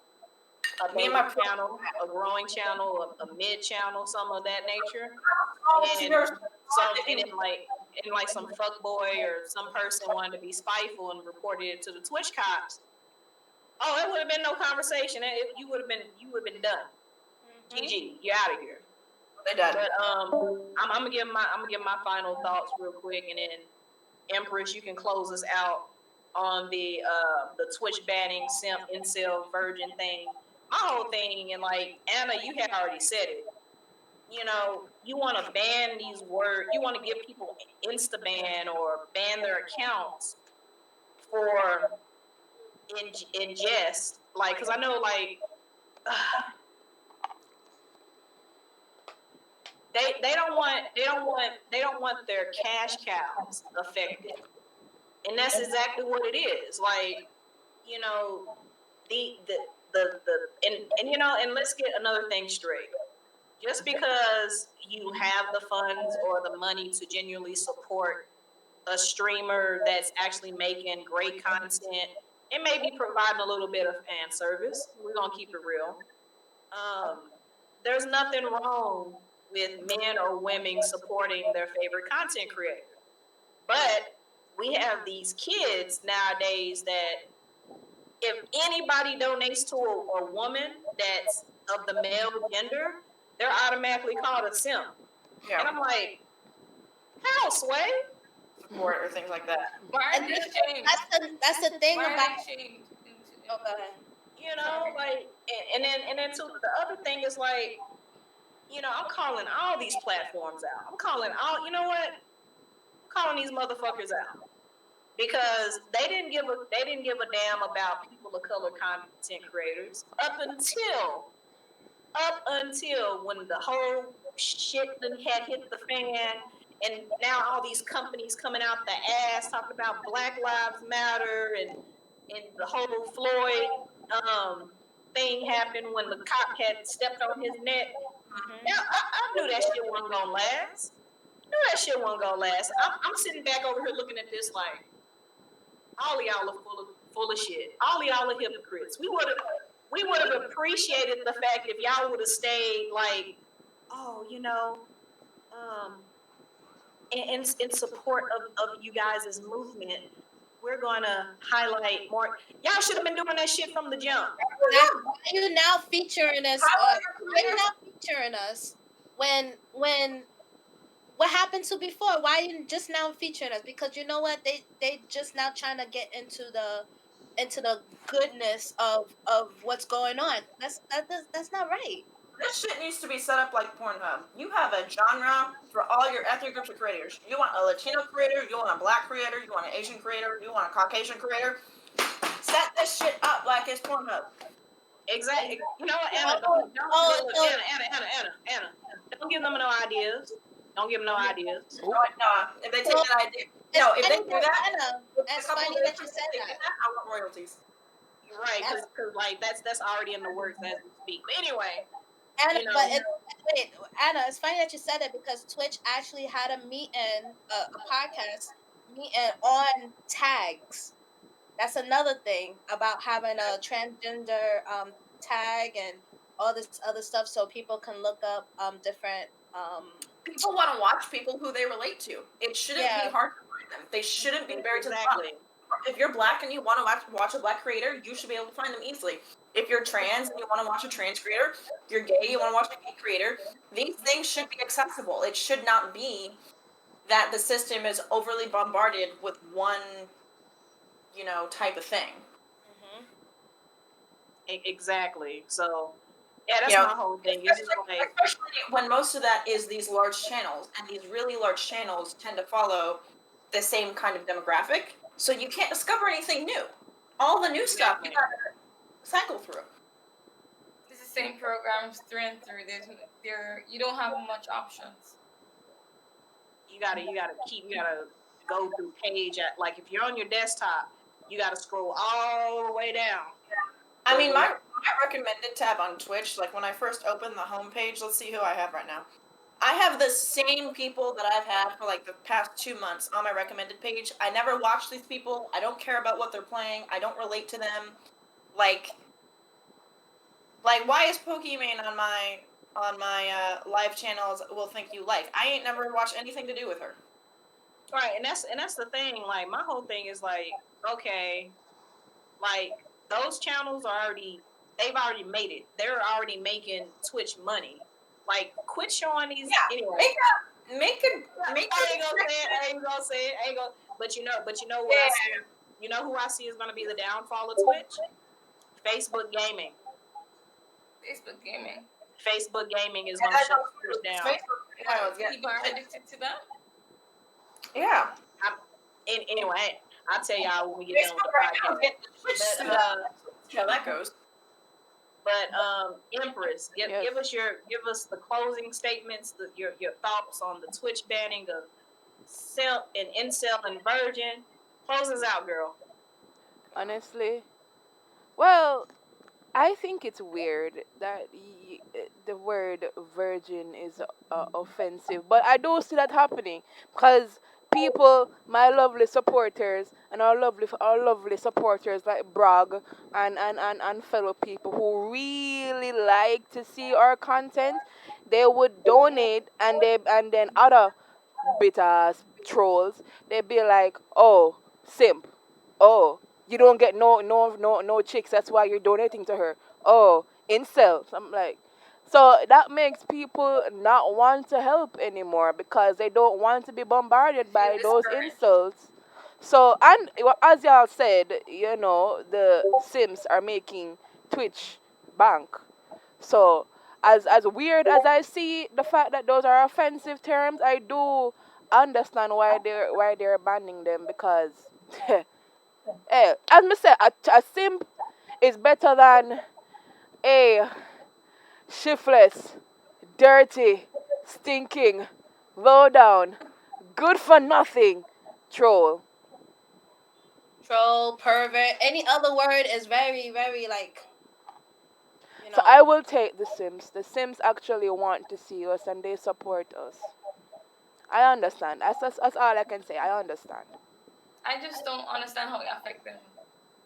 a Me and baby my channel, a growing channel, a mid channel, some of that nature. And There's and then like some fuck boy or some person wanted to be spiteful and reported it to the Twitch cops. Oh, it would have been no conversation. You would have been done. GG, you're out of here. They're done. But I'm gonna give my final thoughts real quick, and then Empress, you can close us out on the Twitch banning simp incel virgin thing. My whole thing, and like Anna, you had already said it. You know, you want to ban these words. You want to give people insta ban or ban their accounts for in jest. Like, because I know like. They don't want their cash cows affected, and that's exactly what it is. Like, you know, and you know, and let's get another thing straight. Just because you have the funds or the money to genuinely support a streamer that's actually making great content, it may be providing a little bit of fan service. We're gonna keep it real. There's nothing wrong with men or women supporting their favorite content creator. But we have these kids nowadays that if anybody donates to a woman that's of the male gender, they're automatically called a simp. Yeah. And I'm like, how, Sway? Support or things like that. And that's the thing about. Oh, go ahead. You know, like, and then too, the other thing is like, you know, I'm calling all these platforms out. I'm calling all, you know what? I'm calling these motherfuckers out because they didn't give a damn about people of color content creators up until when the whole shit had hit the fan, and now all these companies coming out the ass talking about Black Lives Matter and the whole Floyd thing happened when the cop had stepped on his neck. Now, I knew that shit wasn't gonna last. I'm sitting back over here looking at this like, all of y'all are full of shit. All of y'all are hypocrites. We would have appreciated the fact if y'all would have stayed like, oh, you know, in support of you guys' movement. We're gonna highlight more. Y'all should have been doing that shit from the jump. Why are you now featuring us? Why are you now featuring us when what happened to before? Why are you just now featuring us? Because you know what, they just now trying to get into the goodness of what's going on. That's not right. This shit needs to be set up like Pornhub. You have a genre for all your ethnic groups of creators. You want a Latino creator, you want a Black creator, you want an Asian creator, you want a Caucasian creator. Set this shit up like it's Pornhub. Exactly. You know what, Anna? Anna. Don't give them no ideas. Don't give them no ideas. No, if they take that idea, if they do that, Anna, it's funny that you said that. I want royalties. Right, because like that's already in the works as we speak. But anyway. Anna, you know, wait, Anna, it's funny that you said it because Twitch actually had a meeting, a podcast meeting on tags. That's another thing about having a transgender tag and all this other stuff, so people can look up different. People want to watch people who they relate to. It shouldn't be hard to find them. They shouldn't be buried to the bottom. If you're Black and you want to watch a Black creator, you should be able to find them easily. If you're trans and you want to watch a trans creator, if you're gay, you want to watch a gay creator, these things should be accessible. It should not be that the system is overly bombarded with one, type of thing. Exactly. So, yeah, that's my whole thing. Especially when most of that is these large channels, and these really large channels tend to follow the same kind of demographic, so you can't discover anything new. All the new stuff you gotta cycle through. It's the same programs through and through. You don't have much options. You gotta go through page at, like, if you're on your desktop, you gotta scroll all the way down. I mean, my recommended tab on Twitch, like when I first opened the homepage, let's see who I have right now. I have the same people that I've had for like the past 2 months on my recommended page. I never watch these people. I don't care about what they're playing. I don't relate to them. Like why is Pokemon on my live channels? Will think you like. I ain't never watched anything to do with her. Right, and that's the thing. Like my whole thing is like, okay, like those channels they've already made it. They're already making Twitch money. Like quit showing these. Yeah, Anyway, make I ain't gonna say it. But you know what I see. You know who I see is gonna be the downfall of Twitch? Facebook gaming. Facebook gaming is gonna shut Twitch down. People are addicted to that. Yeah. Anyway, I'll tell y'all when we get done with the podcast. See how that goes. But Empress, Yes. give us the closing statements, your thoughts on the Twitch banning of incel and virgin. Close us out, girl. Honestly, well, I think it's weird that the word virgin is offensive, but I do see that happening because people, my lovely supporters, and our lovely supporters like Brog and fellow people who really like to see our content, they would donate, and then other bitter ass trolls, they'd be like, "Oh, simp. Oh, you don't get no chicks. That's why you're donating to her. Oh, incels." I'm like, so that makes people not want to help anymore because they don't want to be bombarded by those insults. So, and as y'all said, the Sims are making Twitch bank. So, as weird as I see the fact that those are offensive terms, I do understand why they're banning them because, as me say, a simp is better than a shiftless, dirty, stinking, low down, good for nothing troll. Troll, pervert, any other word is very, very like, So I will take the Sims. The Sims actually want to see us and they support us. I understand. That's all I can say. I understand. I just don't understand how it affects them.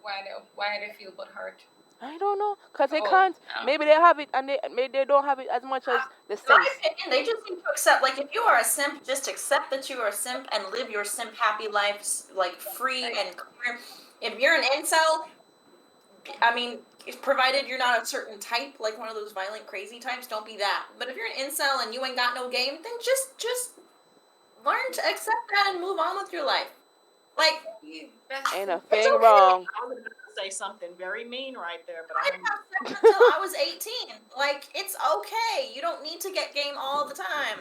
Why they feel but hurt. I don't know, cause they Oh, can't. yeah. Maybe they have it, and maybe they don't have it as much as the In my Sims. opinion, they just need to accept, like, if you are a simp, just accept that you are a simp and live your simp happy life, like, free and clear. If you're an incel, I mean, provided you're not a certain type, like one of those violent, crazy types, don't be that. But if you're an incel and you ain't got no game, then just learn to accept that and move on with your life. Like, Ain't a it's thing okay. wrong. I was going to say something very mean right there, but I didn't have sex until I was 18. Like, it's okay. You don't need to get game all the time.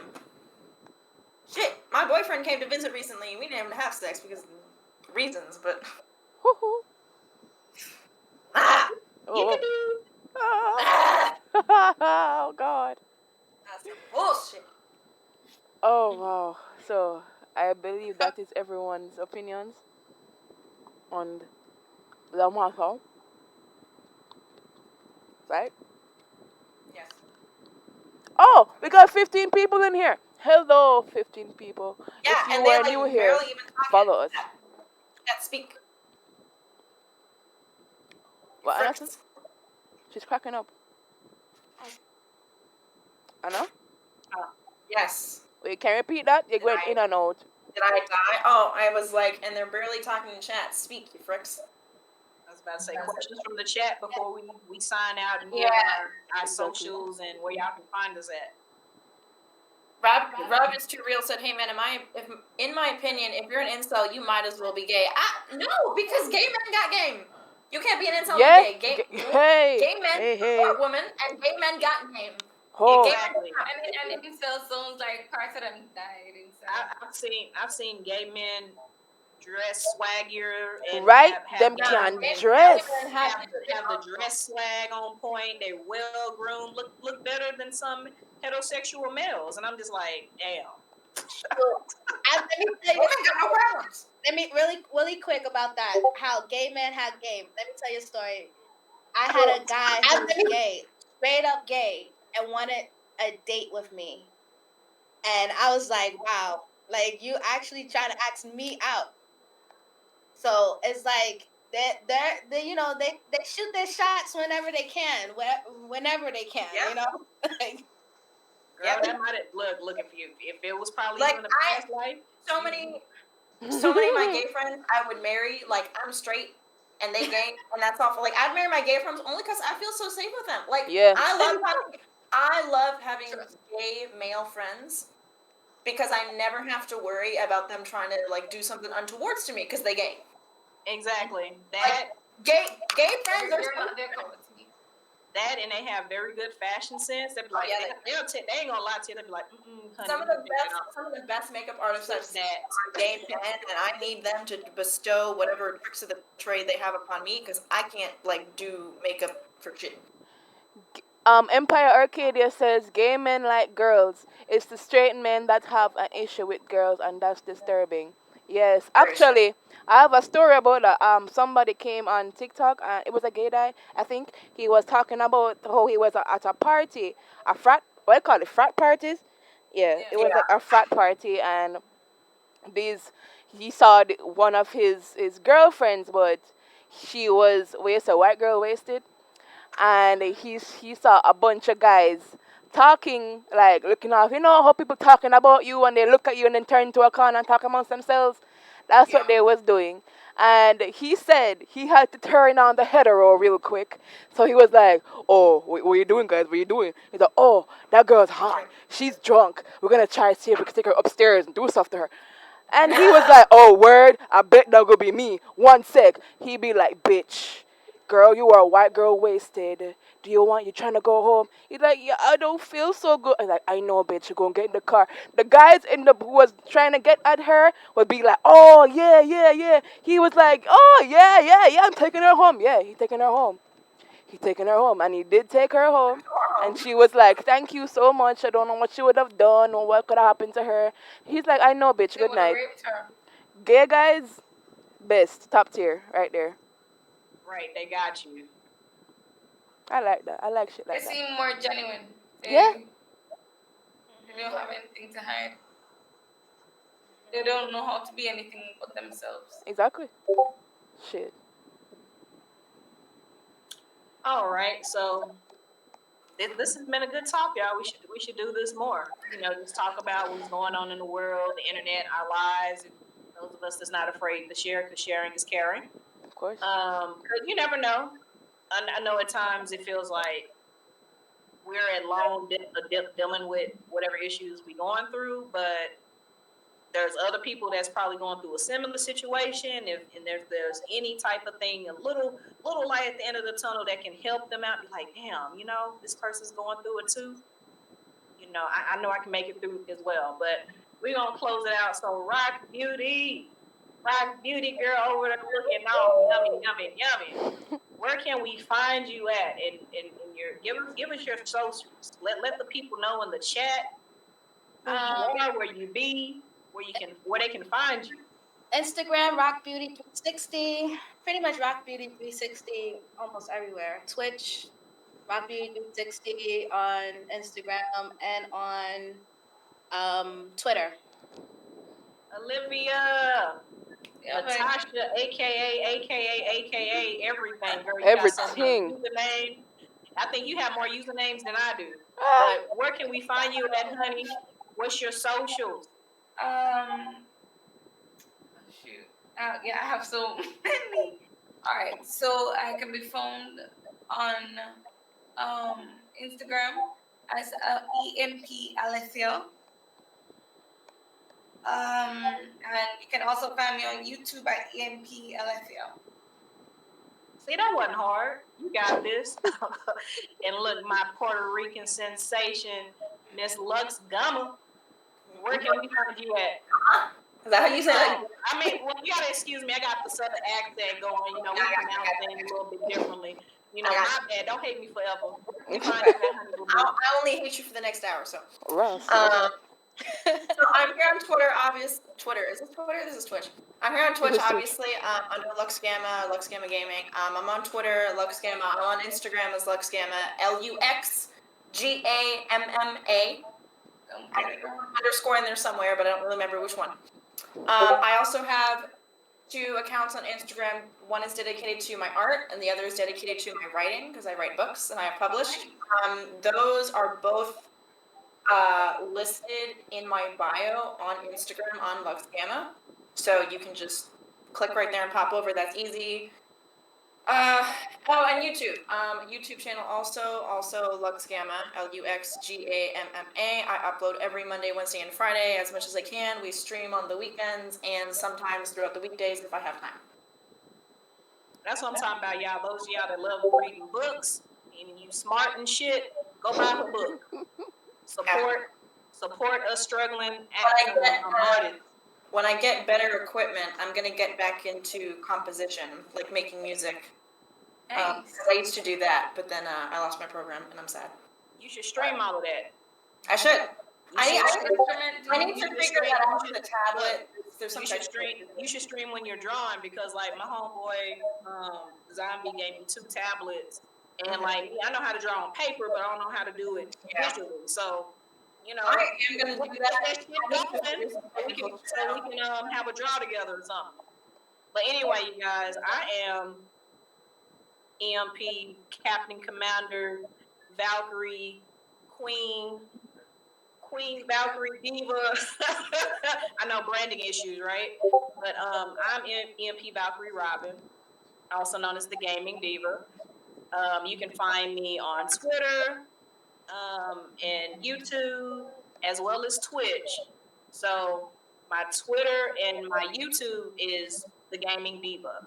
Shit, my boyfriend came to visit recently. We didn't even have sex because of reasons, but Hoo-hoo. Oh. ah, Oh God. that's some bullshit. Oh wow. So I believe that is everyone's opinions on the matter, right? Yes. Oh, we got 15 people in here. Hello, 15 people. Yeah, If you and they are like new here, barely even talk follow us. that speak. What, Fricks. Anna? She's cracking up. Anna? Yes. Wait, can you repeat that? You're going I- in and out. Did I die? Oh, I was like, and they're barely talking in chat. Speak, you fricks. I was about to say questions from the chat before we sign out and give our socials and where y'all can find us at. Rob is too real. Said, "Hey man, in my opinion, if you're an incel, you might as well be gay." No, because gay men got game. You can't be an incel Yeah. and be gay. Hey. Gay men Hey. support women, and gay men got game. Oh. Exactly. And incel zones like parts of them died. I've seen gay men dress swaggier and Right? have Them the- can and dress. have the dress swag on point. They well groomed, look better than some heterosexual males, and I'm just like, damn. Let me tell you, Women got no problems. let me really quick about that. How gay men have game. Let me tell you a story. I had a guy who was gay, straight up gay, and wanted a date with me. And I was like, wow, like you actually trying to ask me out. So it's like they you know they shoot their shots whenever they can, whenever they can, Yep. you know. Like, Girl, that might have look if it was probably Like, you in the past life. so you- many of my gay friends I would marry, like, I'm straight and they gay, and that's awful. Like, I'd marry my gay friends only because I feel so safe with them. Like, Yeah. I love having gay male friends because I never have to worry about them trying to, like, do something untowards to me because they gay. Exactly. Like, gay friends are They're not their cup of tea. that, and they have very good fashion sense. They'll be like, yeah, they ain't gonna lie to you. They'll be like, honey, some of the best makeup artists I've seen are gay men, and I need them to bestow whatever tricks of the trade they have upon me because I can't, like, do makeup for shit. Empire Arcadia says gay men like girls. It's the straight men that have an issue with girls, and that's disturbing. Yes, actually, I have a story about that. Somebody came on TikTok, and it was a gay guy. I think he was talking about how he was at a party, a frat. What do you call it? Frat parties. Yeah, it was like a frat party, and these he saw one of his girlfriends, but she was wasted, a white girl wasted, and he saw a bunch of guys talking, like looking off. You know how people talking about you and they look at you and then turn to a corner and talk amongst themselves. That's what they was doing. And he said he had to turn on the hetero real quick. So he was like, "Oh, what are you doing, guys? What are you doing?" He's like, "Oh, that girl's hot. She's drunk. We're gonna try to see if we can take her upstairs and do stuff to her." And he was like, "Oh, word, I bet that gonna be me. One sec." He be like, "Bitch, girl, you are a white girl wasted. Do you trying to go home?" He's like, "Yeah, I don't feel so good." I'm like, "I know, bitch, you're gonna get in the car." The guys who was trying to get at her would be like, "Oh, yeah, yeah, yeah." He was like, "Oh, yeah, yeah, yeah, I'm taking her home." Yeah, he's taking her home. He taken her home, and he did take her home. And she was like, "Thank you so much. I don't know what she would have done or what could have happened to her." He's like, "I know, bitch. They Good would have night." raped her. Gay guys, best, top tier, right there. Right, they got you. I like that. I like shit They like that. seem more genuine. Yeah. They don't have anything to hide. They don't know how to be anything but themselves. Exactly. Shit. All right, so this has been a good talk, y'all. We should do this more. Just talk about what's going on in the world, the internet, our lives. And those of us that's not afraid to share, because sharing is caring. Of course. 'Cause you never know. I know at times it feels like we're alone dealing with whatever issues we're going through, but there's other people that's probably going through a similar situation. And there's any type of thing, a little light at the end of the tunnel that can help them out, be like, damn, this person's going through it too. I know I can make it through as well. But we're gonna close it out. So Rock Beauty girl over there looking all yummy. Where can we find you at? And give us your socials. Let the people know in the chat where you be, where they can find you. Instagram, Rock Beauty 360. Pretty much Rock Beauty 360 almost everywhere. Twitch, Rock Beauty 360 on Instagram and on Twitter. Olivia, Yeah, but Natasha, aka everything, girl. You Everything. got some username. I think you have more usernames than I do. Ah. But where can we find you at, honey? What's your socials? shoot. Yeah, I have so many. All right, so I can be found on Instagram as EMP Alethea. And you can also find me on YouTube at EMP Alethea. See, that wasn't hard. You got this. And look, my Puerto Rican sensation, Miss Lux Gumma. Where can we find you at? Is that how you say that? I mean, well, you gotta excuse me. I got the southern accent going. We pronounce things a little bit differently. My bad. Don't hate me forever. We find you at Honey Boo Boo. I only hate you for the next hour, so. Rough. So I'm here on Twitter, Twitter. Is this Twitter? This is Twitch. I'm here on Twitch, obviously, under Lux Gamma Gaming. I'm on Twitter, Lux Gamma. I'm on Instagram as Lux Gamma, LuxGamma. Don't get it wrong. Underscore in there somewhere, but I don't really remember which one. I also have 2 accounts on Instagram. One is dedicated to my art, and the other is dedicated to my writing, because I write books and I have published. Those are both listed in my bio on Instagram on Lux Gamma. So you can just click right there and pop over. That's easy. And YouTube. YouTube channel also Lux Gamma, LuxGamma. I upload every Monday, Wednesday, and Friday as much as I can. We stream on the weekends and sometimes throughout the weekdays if I have time. That's what I'm talking about, y'all. Those of y'all that love reading books and you smart and shit, go buy a book. Support us struggling artists. When I get better equipment, I'm gonna get back into composition, like making music. I used to do that, but then I lost my program, and I'm sad. You should stream all of that. I should. I need You to should figure stream- that out you with the should- tablet. There's some You should stream. You should stream when you're drawing, because like my homeboy Zombie gave me 2 tablets, and like I know how to draw on paper, but I don't know how to do it visually. So you know, I am gonna do that. shit going, so we can have a draw together or something. But anyway, you guys, I am EMP Captain Commander Valkyrie Queen Valkyrie Diva. I know branding issues, right? But I'm EMP Valkyrie Robin, also known as the Gaming Diva. You can find me on Twitter and YouTube, as well as Twitch. So my Twitter and my YouTube is the Gaming Diva.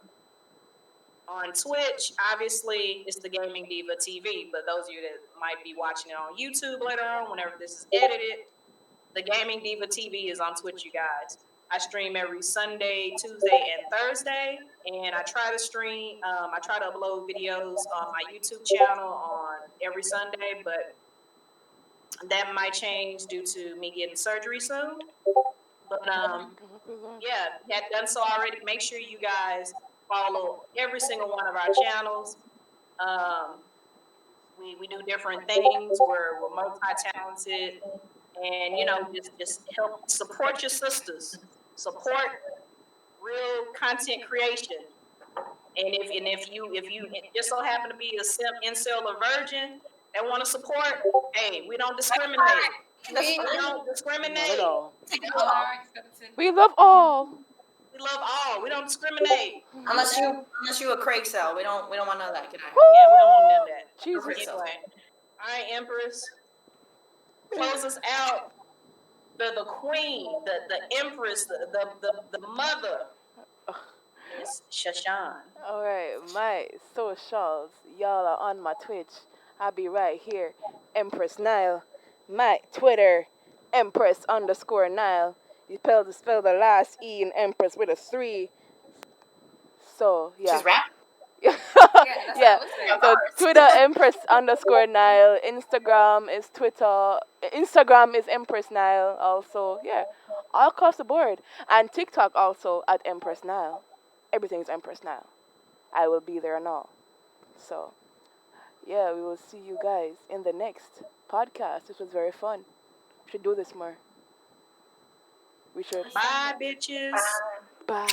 On Twitch, obviously, it's the Gaming Diva TV, but those of you that might be watching it on YouTube later on, whenever this is edited, the Gaming Diva TV is on Twitch, you guys. I stream every Sunday, Tuesday, and Thursday, and I try to upload videos on my YouTube channel on every Sunday, but that might change due to me getting surgery soon. But yeah, had done so already. Make sure you guys follow every single one of our channels. We do different things. We're multi-talented, and just help support your sisters. Support real content creation. And if you just so happen to be a simp, incel, or virgin that want to support, hey, we don't discriminate. We don't discriminate. Not at all. We We love all. We love all. We don't discriminate. Unless you a Craig cell, we don't want none of that. Can I? Yeah, we don't want none of that. Jesus. Anyway, all right, Empress, close us out. The queen, the empress, the mother. Miss Shashan. All right, my socials, y'all are on my Twitch. I'll be right here, Empress Nile. My Twitter, Empress_Nile. You spell the last E in Empress with a 3. So yeah. She's rap. Yeah. That's So Twitter Empress_Nile. Instagram is Twitter. Instagram is Empress Nile. Also, yeah, all across the board. And TikTok also at Empress Nile. Everything is Empress Nile. I will be there and all. So, yeah, we will see you guys in the next podcast. This was very fun. We should do this more. We should. Bye, bitches. Bye.